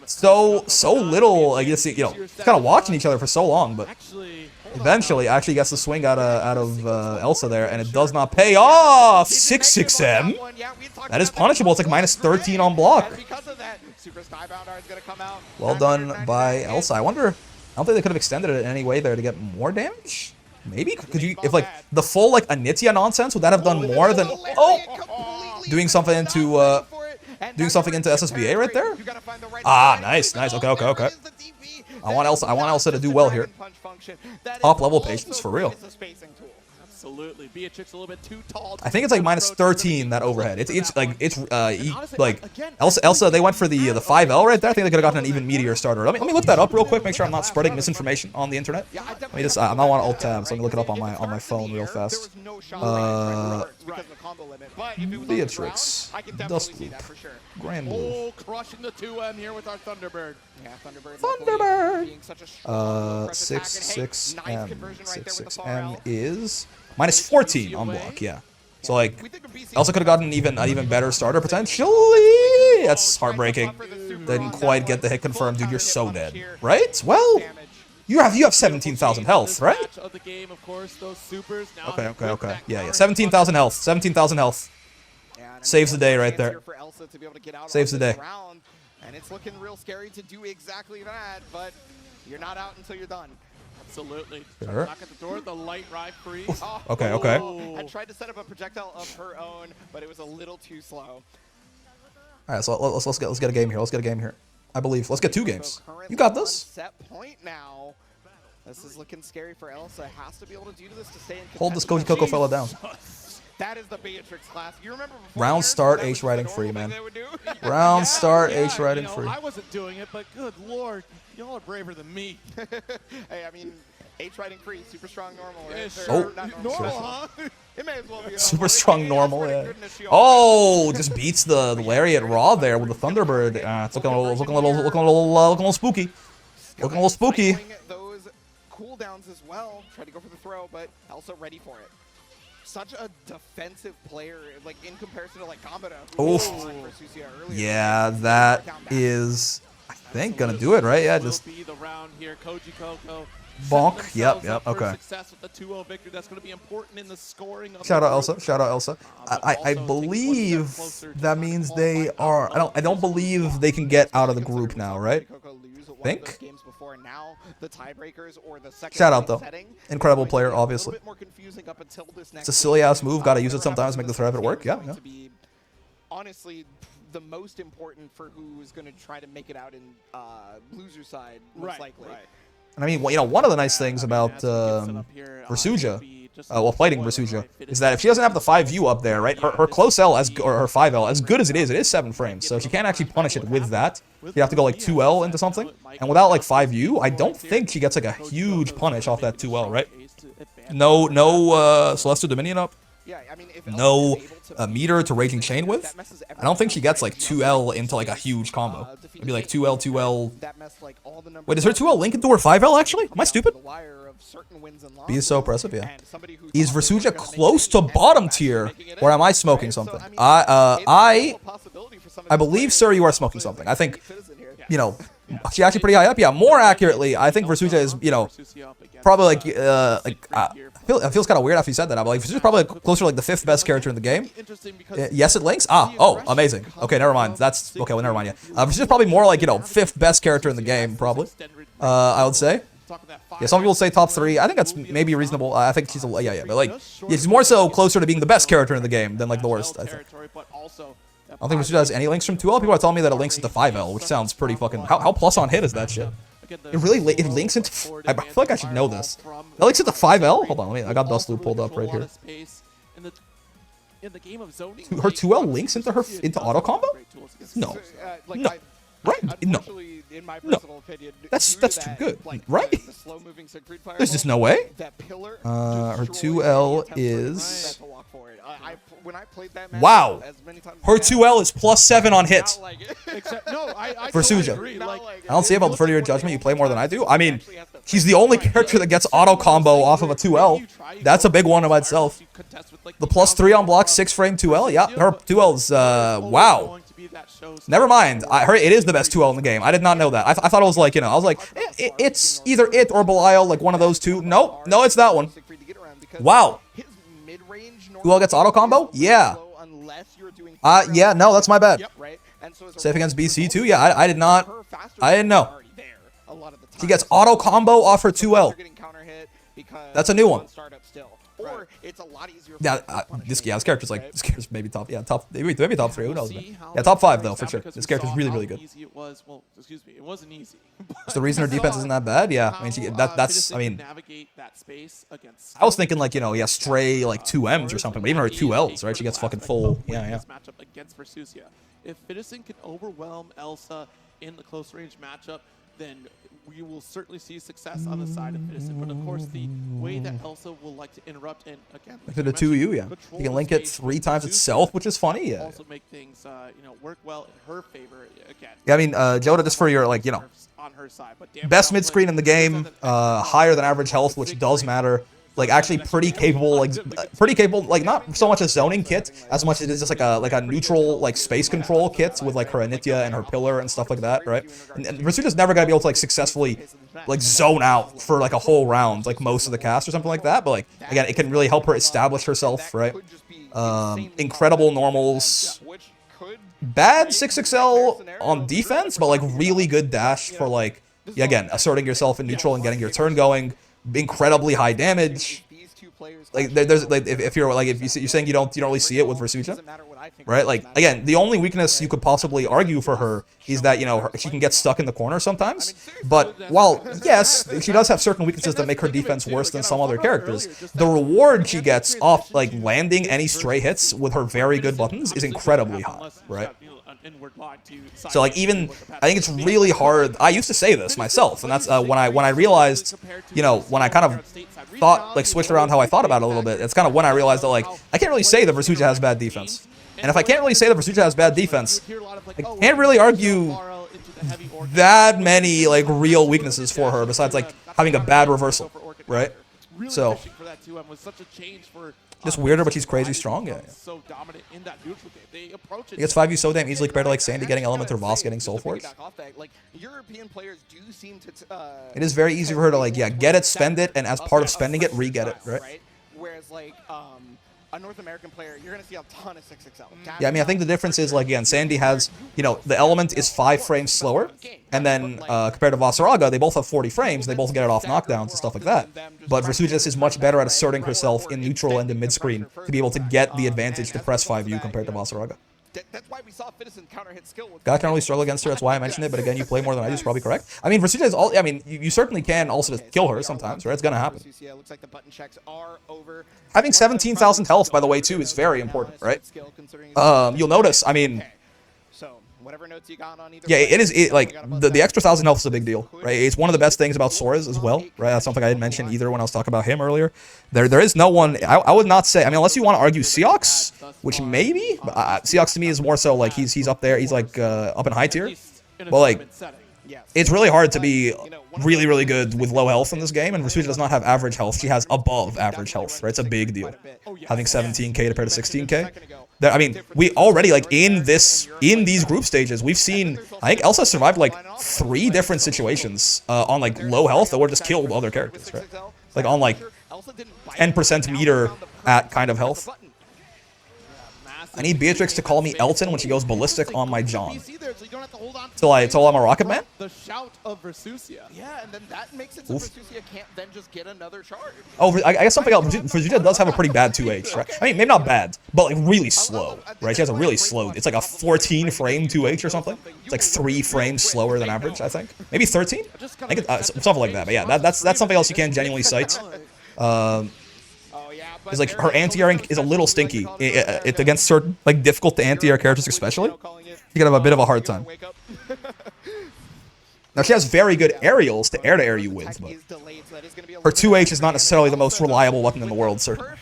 So little, I guess, you know, kind of watching each other for so long, but eventually actually gets the swing out of Elsa there, and it does not pay off. 6-6M. That is punishable. It's like -13 on block. Well done by Elsa. I wonder, I don't think they could have extended it in any way there to get more damage? Maybe? Could you, if like the full like Anitya nonsense, would that have done more than, doing something into SSBA right there? Ah, nice. Okay. I want Elsa to do well here. Top level patience for real. Absolutely. Beatrix a little bit too tall. I think it's like minus 13 that overhead. It's like Elsa. They went for the 5L right there. I think they could have gotten an even meatier starter. Let me look that up real quick. Make sure I'm not spreading misinformation on the internet. Let me just. I'm not on alt tab, so let me look it up on my phone real fast. Beatrix, Dust Loop, Grand Blue. Crushing the 2M here with our Thunderbird. Yeah, Thunderbird. being such a strong 6M. 6M is minus 14 on block. Yeah. So like, Elsa could have gotten an even better starter potentially. That's heartbreaking. Didn't quite get the hit confirmed, dude. You're so dead, right? Well, you have 17,000 health, right? Okay. Yeah. 17,000 health. 17,000 health. Saves the day right there. Saves the day. And it's looking real scary to do exactly that, but you're not out until you're done. Absolutely. Sure. Knock at the door, the light ride free. Okay. I tried to set up a projectile of her own, but it was a little too slow. All right, so let's get a game here. Let's get a game here. I believe. Let's get 2 games. You got this. Set point now. This is looking scary for Elsa. Has to be able to do this to stay in. Hold this Koji Coco fella down. That is the Beatrix class. You remember before round start H riding free, man. Round start H riding free. I wasn't doing it, but good lord, y'all are braver than me. Hey, I mean, H riding free, super strong normal, right? Oh, normal, huh? It may as well be super strong normal, yeah. Oh, just beats the Lariat raw there with the Thunderbird. It's looking a little spooky. Looking a little spooky. Those cooldowns as well. Try to go for the throw, but Elsa ready for it. Such a defensive player, like in comparison to like Gambara. Yeah, that is, I think, gonna do it, right? Yeah, just bonk. Yep. Okay. Shout out Elsa. Shout out Elsa. I believe that means they are. I don't believe they can get out of the group now, right? Think. Shout out though. Incredible player, obviously. It's a silly ass move. Gotta use it sometimes to make the threat of it work. Yeah. Honestly, the most important for who's going to try to make it out in loser side, most likely. And I mean, one of the nice things about Versuja, well, fighting Versuja, is that if she doesn't have the 5U up there, right, her close L, or her 5L, as good as it is 7 frames, so she can't actually punish it with that. You have to go like 2L into something, and without like 5U, I don't think she gets like a huge punish off that 2L, right? No Celestial Dominion up. No meter to Raging Chain with. I don't think she gets like 2L into like a huge combo. It'd be like 2L. Wait, is her 2L link into her 5L actually? Am I stupid? B is so impressive, yeah. Is Versuja close to bottom tier, or am I smoking something? I believe, sir, you are smoking something. I think, she's actually pretty high up. Yeah, more accurately, I think Versuja is, probably it feels kind of weird after you said that. I'm like, Versuja's probably closer to like the 5th best character in the game. Yes, it links. Oh, amazing. Okay, never mind. That's okay. Well, never mind. Yeah, Versuja's probably more like 5th best character in the game, probably. I would say. Yeah, some people say top 3. I think that's maybe reasonable. I think she's but like, she's more so closer to being the best character in the game than like the worst. I think. I don't think Versuja has any links from 2L. People are telling me that it links into 5L, which sounds pretty fucking. How plus on hit is that shit? It links into. I feel like I should know this. It links into 5L. Hold on, I got Dust Loop pulled up right here. Her 2L links into auto combo? No. Right? No. That's too good, right? There's just no way. Her 2L is. Wow. Her 2L is +7 on hit. Versuja. I don't see about the further your judgment. You play more than I do. I mean, she's the only character that gets auto combo off of a 2L. That's a big one by itself. The +3 on block, 6 frame 2L. Yeah, her 2L is wow. Never mind. It is the best 2L in the game. I did not know that. I thought it was like, I was like, it's either it or Belial, like one of those two. No, it's that one. Wow. 2L gets auto combo? Yeah. Yeah, no, that's my bad. Safe against BC too? Yeah, I did not. I didn't know. She gets auto combo off her 2L. That's a new one. Or it's a lot easier. Yeah, this character's like, this character's maybe top, maybe top 3, who knows, man. Yeah, top 5 though, for sure. This character's really, really good. Well, excuse me, it wasn't easy. Is the reason her defense isn't that bad? Yeah, I mean, I mean, I was thinking like, you know, yeah, stray like 2 M's or something, but even her 2 L's, right? She gets fucking full, yeah. Matchup against Versusia. If Fitzen can overwhelm Elsa in the close range matchup, then we will certainly see success on the side of Fitzen. But of course, the way that Elsa will like to interrupt, and again, like the 2U, yeah. You can link it 3 times itself, which is funny, yeah. Also make things, you know, work well in her favor again. Yeah, I mean, Joda, just for your, like, you know, on her side, but best mid screen in the game, higher than average health, which does matter. Like actually pretty capable, like not so much a zoning kit as much as it is just like a neutral like space control kit with like her Anitya and her pillar and stuff like that, right? And Versusia's never gonna be able to like successfully like zone out for like a whole round like most of the cast or something like that. But like again, it can really help her establish herself, right? Incredible normals, bad 6XL on defense, but like really good dash for like again asserting yourself in neutral and getting your turn going. Incredibly high damage. Like there's like if you're saying you don't really see it with Versusia, right? Like again, the only weakness you could possibly argue for her is that, you know, she can get stuck in the corner sometimes. But while yes, she does have certain weaknesses that make her defense worse than some other characters, the reward she gets off like landing any stray hits with her very good buttons is incredibly high, right? So like even I think it's really hard. I used to say this myself, and that's when I realized, you know, when I kind of thought like switched around how I thought about it a little bit. It's kind of when I realized that like I can't really say that Versusia has bad defense, and if I can't really say that Versusia has bad defense, I can't really argue that many like real weaknesses for her besides like having a bad reversal, right? So just weirder, but she's crazy strong. Yeah. He gets 5U so damn easily compared to like Sandy getting Element or Voss getting Soul Force. It is very easy for her to like get it, spend it, and as part of spending it, re-get it, right? Whereas like a North American player, you're gonna see a ton of 6XL. Yeah, I mean, I think the difference is like again, Sandy has, you know, the Element is 5 frames slower, and then compared to Vasaraga, they both have 40 frames, and they both get it off knockdowns and stuff like that. But Versusia is much better at asserting herself in neutral and in mid screen to be able to get the advantage to press 5U compared to Vasaraga. That's why we saw Fitzen counter hit Skyll. God can only struggle against her. That's why I mentioned it. But again, you play more than I do is probably correct. I mean, Versusia is all. I mean, you certainly can also just kill her sometimes, right? It's gonna happen. Having 17,000 health, by the way, too, is very important, right? You'll notice. I mean, whatever notes you got on either. Yeah, it is. Like the extra 1,000 health is a big deal, right? It's one of the best things about Soriz as well, right? That's something I didn't mention either when I was talking about him earlier. There is no one. I would not say. I mean, unless you want to argue Seox, which maybe Seox to me is more so like he's up there. He's like up in high tier. But like, it's really hard to be really, really good with low health in this game, and Versusia does not have average health. She has above average health, right? It's a big deal. Having 17k compared to 16k. I mean, we already, like, in these group stages, we've seen, I think Elsa survived, like, 3 different situations on, like, low health that were just killed other characters, right? Like, on, like, 10% meter at kind of health. I need Beatrix to call me Elton when she goes ballistic on my John. Till I'm a Rocket Man? The shout of Versusia. Yeah, and then that makes it so Versusia can't then just get another charge. Oh, I guess something else. Versusia does have a pretty bad 2H, right? I mean, maybe not bad, but like really slow, right? She has a really slow. It's like a 14 frame 2H or something. It's like 3 frames slower than average, I think. Maybe 13? I think something like that. But yeah, that's something else you can genuinely cite. Is like her anti-airing is a little stinky. It's against certain like difficult to anti-air characters especially. You can have a bit of a hard time. Now she has very good aerials to air you with, but her 2H is not necessarily the most reliable weapon in the world, sir.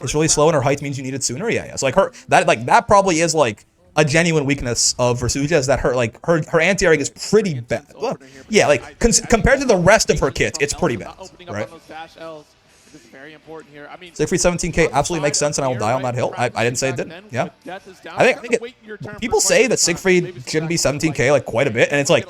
It's really slow and her height means you need it sooner. Yeah. So like that probably is like a genuine weakness of Versusia is that her anti-airing is pretty bad. Well, yeah, like compared to the rest of her kit, it's pretty bad, right? Siegfried 17k absolutely makes sense, and I will die on that hill. I didn't say it didn't. Yeah, I think people say that Siegfried shouldn't be 17k like quite a bit, and it's like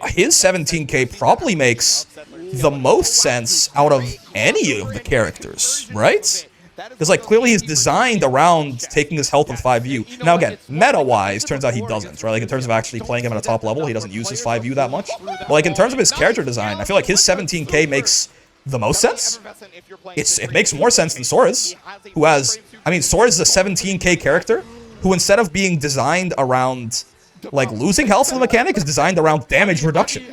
his 17k probably makes the most sense out of any of the characters, right? Because, like, clearly he's designed around taking his health with 5U. Now, again, meta-wise, turns out he doesn't, right? Like, in terms of actually playing him at a top level, he doesn't use his 5U that much. But, like, in terms of his character design, I feel like his 17k makes the most sense. It makes more sense than Soriz, who has... I mean, Soriz is a 17k character who, instead of being designed around... like, losing health in the mechanic is designed around damage reduction.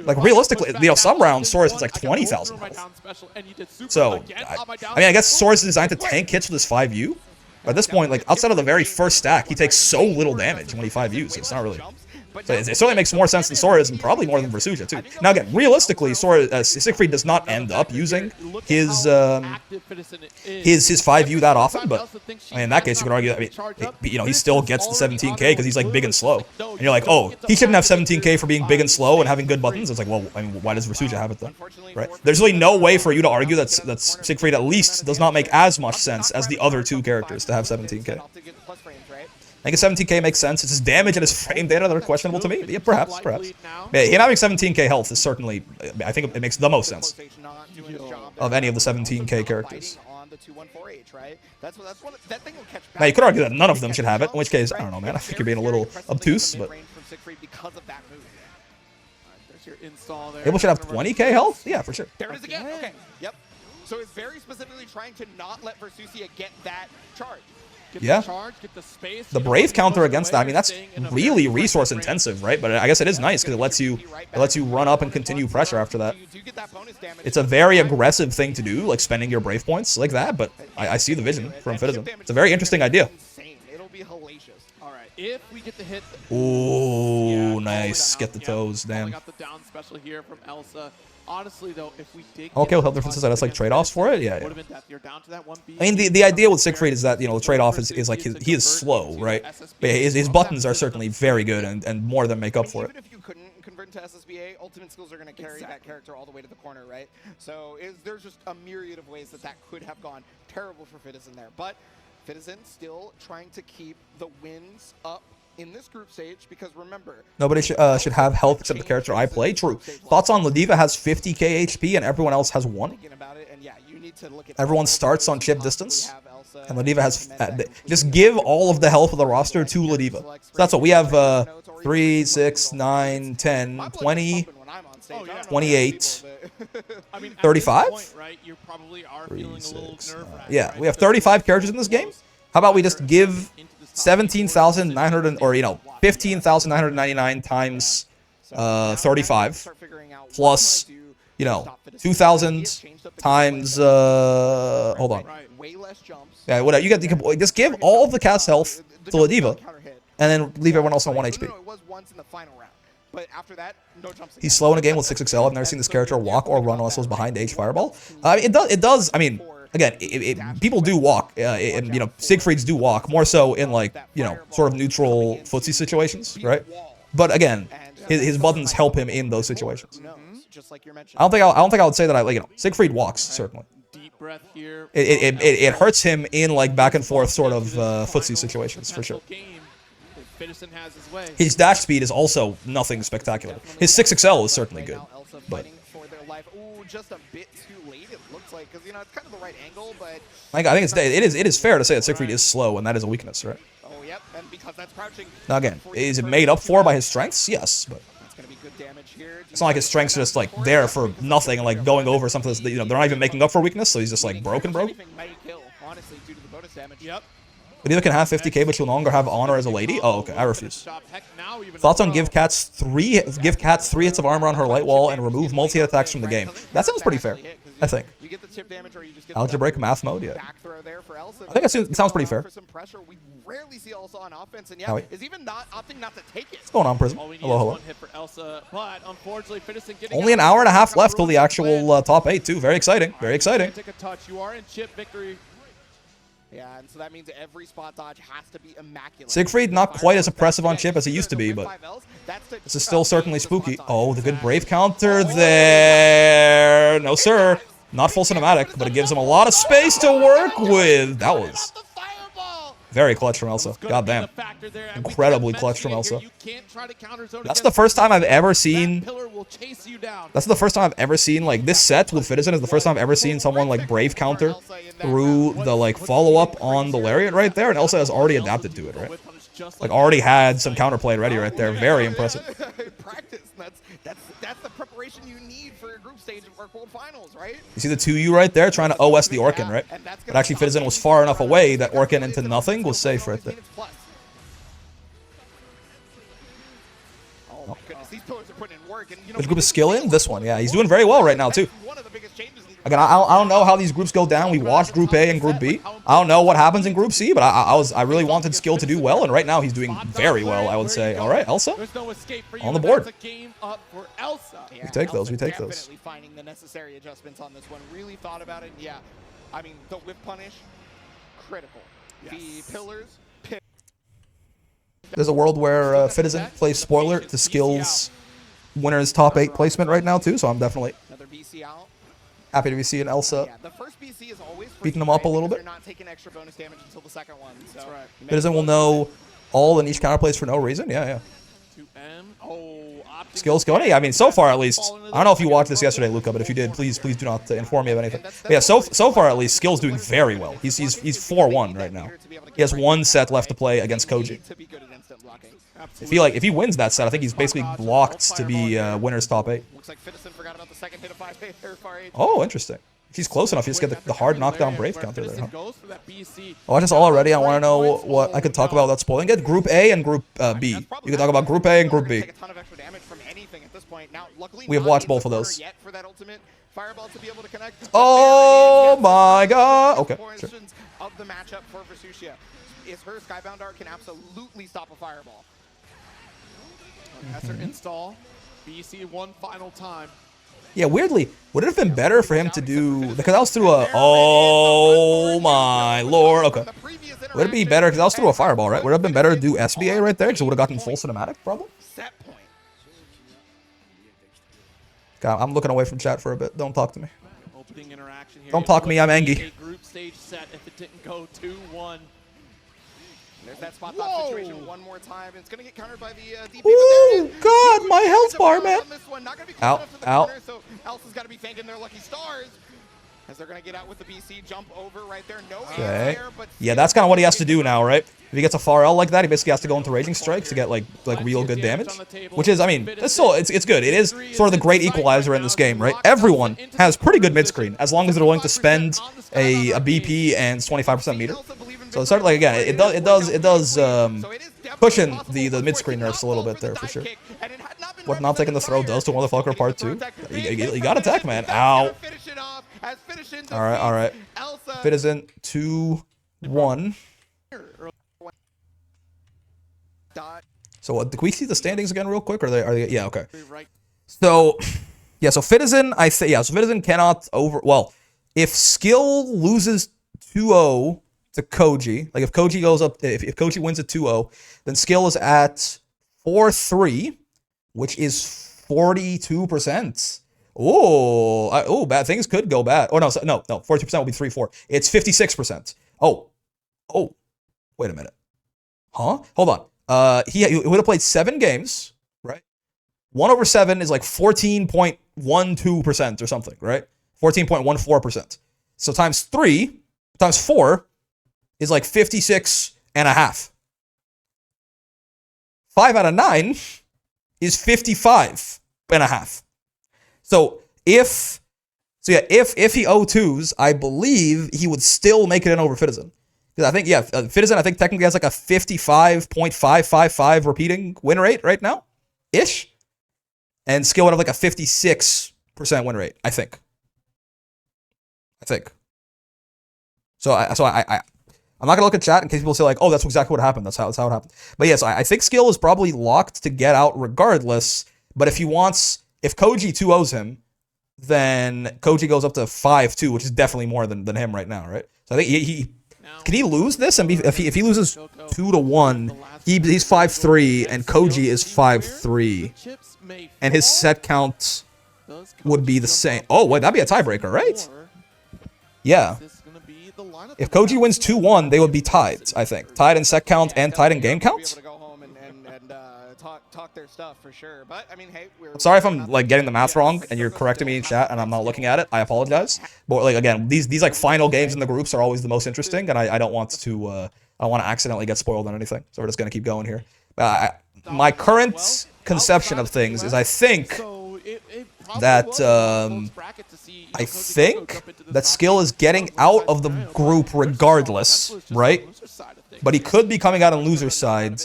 Like, realistically, you know, some rounds, Soriz is like 20,000 health. So, I mean, I guess Soriz is designed to tank hits with his 5U. But at this point, like, outside of the very first stack, he takes so little damage when he 5Us. So it's not really... So it certainly makes more sense than Soriz, and probably more than Versusia, too. Now, again, realistically, Siegfried does not end up using his 5U that often, but I mean, in that case, you could argue that, I mean, you know, he still gets the 17k because he's, like, big and slow. And you're like, oh, he shouldn't have 17k for being big and slow and having good buttons. It's like, well, I mean, why does Versusia have it then? Right? There's really no way for you to argue that Siegfried at least does not make as much sense as the other two characters to have 17k. I think 17k makes sense. It's his damage and his frame data that are questionable to me. Yeah, perhaps. Yeah, him having 17k health is certainly, I think it makes the most sense of any of the 17k characters. Now, you could argue that none of them should have it, in which case, I don't know, man. I think you're being a little obtuse, but... People should have 20k health? Yeah, for sure. There it is again. Okay. Yep. So it's very specifically trying to not let Versusia get that charge. Yeah. The Brave counter against that, I mean, that's really resource intensive, right? But I guess it is nice because it lets you run up and continue pressure after that. It's a very aggressive thing to do, like spending your Brave points like that, but I see the vision from Fitzen. It's a very interesting idea. If we get the hit. Ooh, nice. Get the toes, damn. Got the down special here from Elsa. Honestly, though, if we dig okay, with health differences, that's like trade-offs for it. Yeah. I mean, the idea with Siegfried is that, you know, the trade-off is like he is slow, right? But his buttons are certainly very good and more than make up for it. Even if you couldn't convert to SSBA, ultimate skills are going to carry that character all the way to the corner, right? So there's just a myriad of ways that could have gone terrible for Fitzen there, but Fitzen still trying to keep the wins up in this group stage, because remember, nobody should have health except the character I play. True. Thoughts on Ladiva has 50k HP and everyone else has 1. Everyone starts on chip distance, and Ladiva has... just give all of the health of the roster to Ladiva. So that's what we have. 3, 6, 9, 10, 20, 28, 35? 3, 6, 9. Yeah, we have 35 characters in this game. How about we just give 17,900, or, you know, 15,999 times 35 plus, you know, 2,000 times hold on. Yeah, whatever. You can just give all of the cast health to Ladiva and then leave everyone else on 1 HP. He's slow in a game with 6XL. I've never seen this character walk or run unless it was behind H Fireball. It does. I mean, again, people do walk, and, you know, Siegfrieds do walk, more so in, like, you know, sort of neutral footsie situations, right? But again, his buttons help him in those situations. I don't think I would say that you know, Siegfried walks, certainly. It hurts him in, like, back and forth sort of footsie situations, for sure. His dash speed is also nothing spectacular. His 6XL is certainly good, but... just a bit too late, it looks like, because, you know, it's kind of the right angle, but... I think it is fair to say that Siegfried is slow, and that is a weakness, right? Oh, yep, and because that's crouching... Now, again, is it made up for by his strengths? Yes, but... It's going to be good damage here. It's not like his strengths are just, like, there for nothing and, like, going over something that's, you know, they're not even making up for weakness, so he's just, like, broken. Honestly, due to the bonus damage. Yep. Ladiva can have 50k, but she'll no longer have honor as a lady? Oh, okay, I refuse. Thoughts on give Cats 3 hits of armor on her light wall and remove multi-hit attacks from the game? That sounds pretty fair, I think. Algebraic math mode, yeah. I think it sounds pretty fair. What's going on, Prism? Hello. Only an hour and a half left till the actual top 8, too. Very exciting, very exciting. Yeah, and so that means every spot dodge has to be immaculate. Siegfried, not quite as oppressive on chip as he used to be, but this is still certainly spooky. Oh, the good Brave counter there. No, sir. Not full cinematic, but it gives him a lot of space to work with. That was Very clutch from Elsa. Goddamn. Incredibly clutch from Elsa. That's the first time I've ever seen... That's the first time I've ever seen, like, this set with Fitzen is the first time I've ever seen someone, like, Brave counter through the, like, follow-up on the Lariat right there, and Elsa has already adapted to it, right? Like, already had some counterplay ready right there. Very impressive. Practice. That's the preparation you need for your group stage of World Finals, right? You see the 2U right there trying to OS the Orkin, right? But actually Fitzen was far enough away that Orkin into nothing was safe right there. Oh my goodness, these pillars are putting in work. And, you know, Which group is Skyll in? This one, yeah. He's doing very well right now, too. Again, I don't know how these groups go down. We watched Group A and Group B. I don't know what happens in Group C, but I really wanted Skyll to do well, and right now he's doing very well, I would say. All right, Elsa, on the board. We take those, we take those. Definitely finding the necessary adjustments on this one. Really thought about it, yeah. I mean, the whip punish, critical. The pillars, There's a world where Fitzen plays spoiler to Skyll's winner's top 8 placement right now, too, so I'm definitely another BC out. happy to be seeing Elsa Yeah, the first BC is always beating him up a little bit. You're not taking extra bonus damage until the second one. So that's right. Fitzen will know all the niche counterplays for no reason. Yeah. Skill's going. Yeah, I mean, so far at least. I don't know if you watched this yesterday, Luca, but if you did, please do not inform me of anything. But yeah, so far at least, Skill's doing very well. He's 4-1 right now. He has 1 set left to play against Koji. If he wins that set, I think he's basically blocked to be winner's top 8. Looks like Fitzen forgot about the second hit of 5 Oh, interesting. If he's close enough, he just get the hard knockdown Brave counter there, huh? Oh, I just already. I want to know what I could talk about without spoiling it. Group A and Group B. You can talk about Group A and Group B. We have watched both of those. Oh my god. Okay. Sure. Of the matchup for Vesucia is her Skybound Art can absolutely stop a fireball. That's her install. BC one final time. Yeah, weirdly, would it have been better for him to do... Because I was through a... Oh my lord. Okay. Would it be better... Because I was through a fireball, right? Would it have been better to do SBA right there? Because it would have gotten full cinematic, probably? God, I'm looking away from chat for a bit. Don't talk to me. Don't talk to me, I'm angry. Group stage set if it didn't go 2-1. There's that spot dodge situation one more time. It's going to get countered by the DP. Oh, God, my health bar, man. Out. So Elsa's got to be thanking their lucky stars. As they're going to get out with the BC jump over right there. No okay. Yeah, that's kind of what he has to do now, right? If he gets a far L like that, he basically has to go into Raging Strikes to get like real good damage. Which is, I mean, it's still it's good. It is sort of the great equalizer in this game, right? Everyone has pretty good mid screen as long as they're willing to spend a BP and 25% meter. So it's sort of like, again, it does cushion the mid screen nerfs a little bit there for sure. What not taking the throw does to Motherfucker Part 2. You got attack, man. Ow. All right. Fitzen 2-1. So what? Can we see the standings again real quick? Or are they? Yeah. Okay. So yeah. So Fitzen, I say yeah. So Fitzen cannot over. Well, if Skyll loses 2-0 to Koji, like if Koji goes up, if Koji wins at 2-0, then Skyll is at 4-3, which is 42%. Oh, bad things could go bad. Oh no, 42% will be 3-4. It's 56%. Oh, wait a minute. Huh? Hold on. He would have played 7 games, right? 1/7 is like 14.12% or something, right? 14.14%. So times 3 times 4 is like 56.5. 5 out of 9 is 55.5. So if he O2s, I believe he would still make it in over Fitzen. Because I think, yeah, Fitzen, I think technically has like a 55.555 repeating win rate right now, ish. And Skyll would have like a 56% win rate, I think. So I'm not gonna look at chat in case people say like, oh, that's exactly what happened. That's how it happened. But yes, I think Skyll is probably locked to get out regardless. But if Koji 2-0s him, then Koji goes up to 5-2, which is definitely more than him right now, right? So I think he can he lose this? And if he loses 2-1, he's 5-3 and Koji is 5-3, and his set count would be the same. Oh wait, that'd be a tiebreaker, right? Yeah. If Koji wins 2-1, they would be tied, I think. Tied in set count and tied in game count. Talk their stuff for sure. But I mean, hey, I'm sorry if I'm like getting the math wrong and you're correcting me in chat and I'm not looking at it. I apologize. But like again, these like final games in the groups are always the most interesting, and I don't want to accidentally get spoiled on anything. So we're just gonna keep going here. My current conception of things is I think that Skyll is getting out of the group regardless, right? But he could be coming out on loser's side.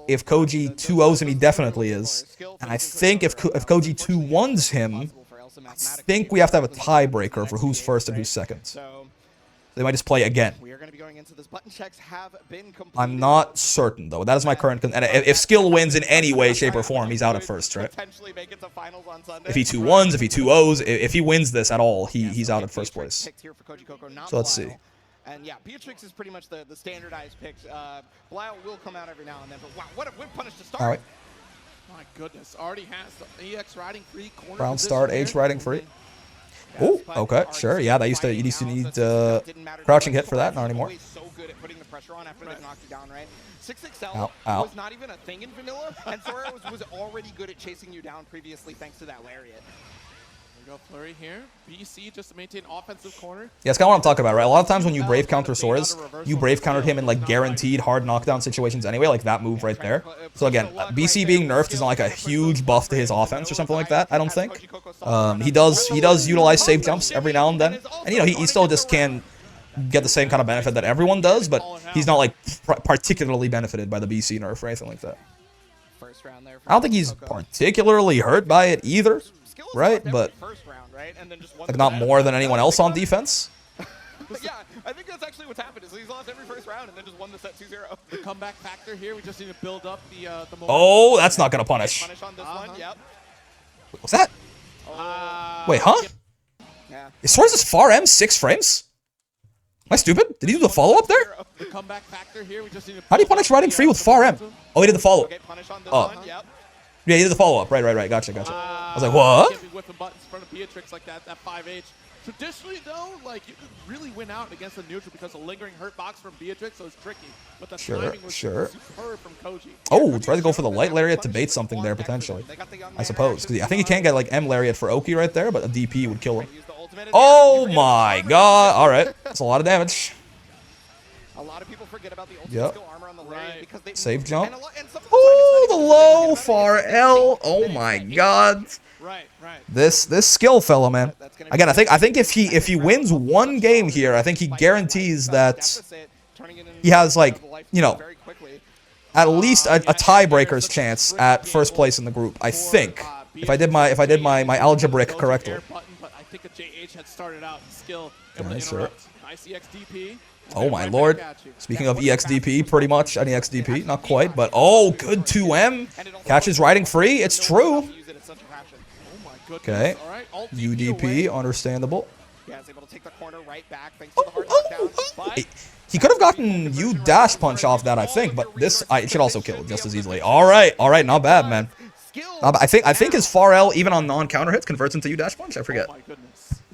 If Koji 2-0s him, he definitely is. And I think if Koji 2-1s him, I think we have to have a tiebreaker for who's first and who's second. They might just play again. I'm not certain, though. That is my current... And if Skyll wins in any way, shape, or form, he's out at first, right? If he 2-1s, if he 2-0s, if he wins this at all, he's out at first place. So let's see. And yeah, Beatrix is pretty much the standardized pick. Belial will come out every now and then, but wow, what a whip punish to start. All right. My goodness, already has the EX riding free corner. Round start, H riding free. Oh, okay, sure. Yeah, that used to need crouching hit for that, not anymore. So good at putting the pressure on after they've knocked you down, right? 6XL was not even a thing in vanilla, and Sora was already good at chasing you down previously thanks to that lariat. Go flurry here. BC just to maintain offensive corner. Yeah, it's kind of what I'm talking about, right? A lot of times when you brave counter Soriz, you brave countered him in like guaranteed hard knockdown situations anyway, like that move right there. So again, BC being nerfed is not like a huge buff to his offense or something like that, I don't think. He does utilize safe jumps every now and then. And you know, he still just can get the same kind of benefit that everyone does, but he's not like particularly benefited by the BC nerf or anything like that. I don't think he's particularly hurt by it either. Right, but like not more than anyone else on defense. Yeah, I think that's actually what's happened. Is he's lost every first round and then just won the set 2-0. The comeback factor here. We just need to build up the momentum. Oh, that's not gonna punish. Punish on this one. Yep. What's that? Wait, huh? Yeah. Is Soriz's far M 6 frames? Am I stupid? Did he do the follow up there? The comeback factor here. We just need to How do you punish riding free with far M? Oh, he did the follow. Okay, punish on this one. Yep. Yeah, he did the follow-up. Right. Gotcha. I was like, what? Can't be whipping buttons in front of Beatrix like that 5H. Traditionally, though, like, you could really win out against the neutral because of lingering hurt box from Beatrix, so it's tricky. But the timing was superb from Koji. Oh, try to go for the light lariat to bait something there, potentially. I suppose. Because I think he can't get, like, M lariat for Oki right there, but a DP would kill him. Oh, my God. All right. That's a lot of damage. A lot of people forget about the ultimate skill armor on the lariat because they save jump. Oh, the low far L. Oh my God. Right. This Skyll fella, man. Again, I think if he wins one game here, I think he guarantees that he has, like, you know, at least a tiebreaker's chance at first place in the group. I think if I did my algebraic correctly. But I think a JH had started out Skyll. Nice EXDP. Oh my lord. Speaking of EXDP, pretty much an EXDP. Not quite, but oh, good 2M. Catches riding free. It's true. Okay. UDP, understandable. He could have gotten U dash punch off that, I think, but this it should also kill just as easily. All right, not bad, man. I think his far L, even on non-counter hits, converts into U dash punch. I forget.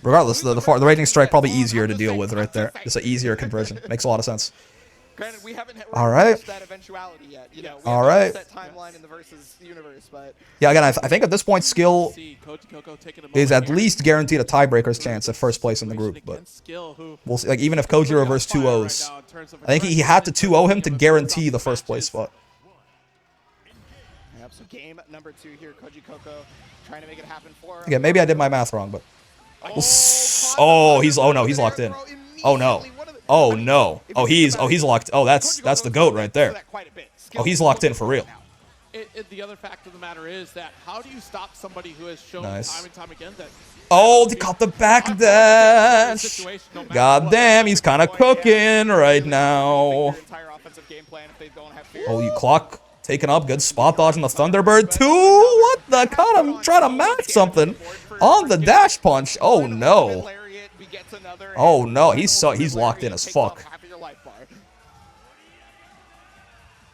Regardless, the Raging Strike probably easier to deal with right there. Just an easier conversion. Makes a lot of sense. Granted, we haven't all right. that eventuality yet. You know, all right. Set timeline in the versus universe, but yeah, again, I think at this point, Skyll is at least guaranteed a tiebreaker's chance at first place in the group. But we'll see. Like, even if Koji reversed 2-0s, I think he had to 2-0 him to guarantee the first place spot. Yep, so game number 2 here, Koji Coco trying to make it happen for. Again, maybe I did my math wrong, but oh, he's locked in. Oh no. Oh no. Oh, he's locked. Oh, that's the GOAT right there. Oh, he's locked in for real. The other fact of the matter is that how do you stop somebody who has shown time and time again that oh, they caught the back dash. God damn, he's kind of cooking right now. Oh, you clock taken up. Good spot dodge on the Thunderbird too. What the god? I'm trying to match something on the dash punch. Oh no. Oh no, he's locked in as fuck.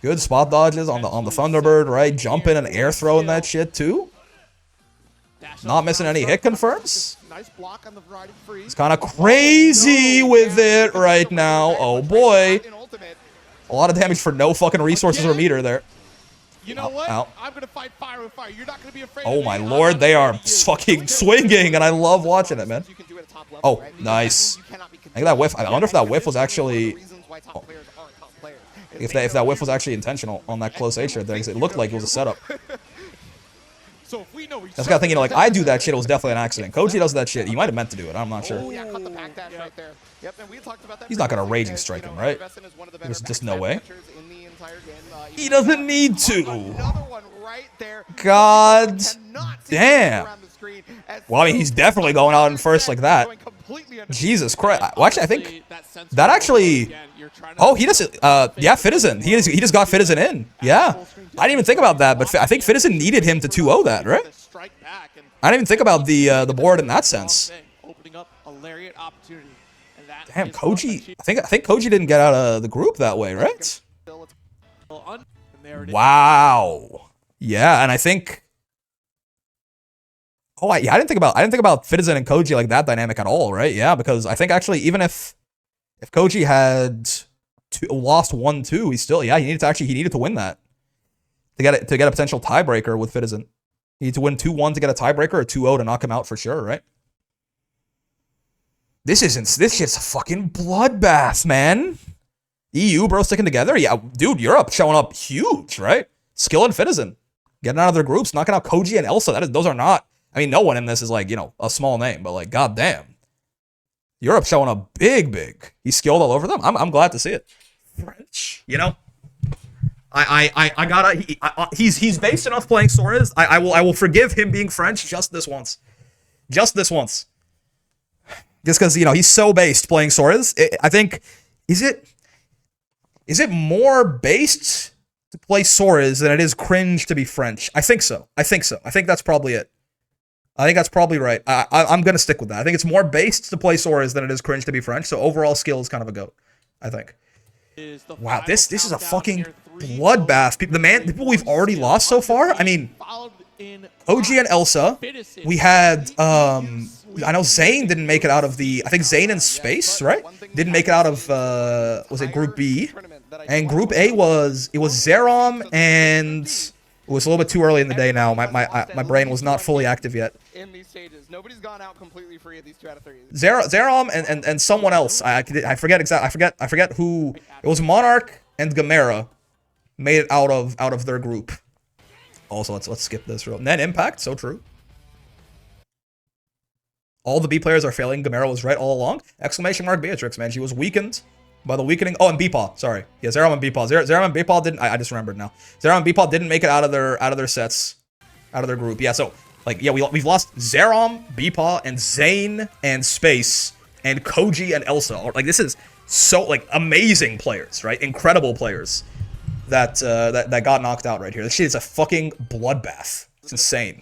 Good spot dodges on the Thunderbird, right? Jumping and air throwing that shit too. Not missing any hit confirms. Nice block on the riding free. He's kind of crazy with it right now. Oh boy. A lot of damage for no fucking resources or meter there. You know what? Ow. I'm gonna fight fire with fire. You're not gonna be afraid. Oh my lord, they are fucking swinging, and I love watching it, man. Oh, nice. I think that whiff. I wonder if that whiff was actually. Oh. If that whiff was actually intentional on that close H-shot there, because it looked like it was a setup. So if we know I was kind of thinking, like, I do that shit, it was definitely an accident. Koji does that shit. He might have meant to do it. I'm not sure. Oh, yeah, cut the back dash right there. Yep, and we talked about that. He's not going to raging strike him, right? There's just no way. In the entire game. He doesn't need to. Another one right there. God damn. Well, I mean, he's definitely going out in first like that. Jesus Christ. Well, actually, I think that actually... Oh, he doesn't... yeah, Fitzen. He just got Fitzen in. Yeah. I didn't even think about that, but I think Fitzen needed him to 2-0 that, right? I didn't even think about the board in that sense. Damn, Koji... I think Koji didn't get out of the group that way, right? Wow. Yeah, and I think... Oh, yeah, I didn't think about Fitzen and Koji like that dynamic at all, right? Yeah, because I think actually even if Koji had lost 1-2, he still he needed to win that to get a potential tiebreaker with Fitzen. He needed to win 2-1 to get a tiebreaker or 2-0 to knock him out for sure, right? This shit's a fucking bloodbath, man. EU bro sticking together, yeah, dude. Europe showing up huge, right? Skyll and Fitzen getting out of their groups, knocking out Koji and Elsa. Those are not. I mean, no one in this is like, you know, a small name, but like, goddamn. Europe showing up big. He's skilled all over them. I'm glad to see it. French, you know. I gotta. He's based enough playing Soriz. I will forgive him being French just this once. Just because, you know, he's so based playing Soriz. I think is it more based to play Soriz than it is cringe to be French? I think so. I think that's probably it. I think that's probably right. I'm going to stick with that. I think it's more based to play Soriz than it is cringe to be French, so overall skill is kind of a GOAT, I think. Wow, this is a fucking bloodbath. People we've already lost so far, I mean, OG and Elsa, we had, I know Zane didn't make it out of the, I think Zane in Space, right? Didn't make it out of, was it Group B? And Group A was, it was Zerom and... It was a little bit too early in the day now. My brain was not fully active yet. In these stages, nobody's gone out completely free of these 2 out of 3. Zerom and someone else. I forget exactly. I forget who. It was Monarch and Gamera made it out of their group. Also, let's skip this real. Net impact, so true. All the B players are failing. Gamera was right all along. Exclamation mark Beatrix, man. She was weakened by the weakening. Oh, and Beepaw, sorry. Yeah, Zerom and Beepaw. Zerom and Beepaw didn't. I just remembered now. Zerom and Beepaw didn't make it out of their sets, out of their group. Yeah, so like yeah, we've lost Zerom, Beepaw, and Zane and Space and Koji and Elsa. Like this is so like amazing players, right? Incredible players that that got knocked out right here. This shit is a fucking bloodbath. It's insane.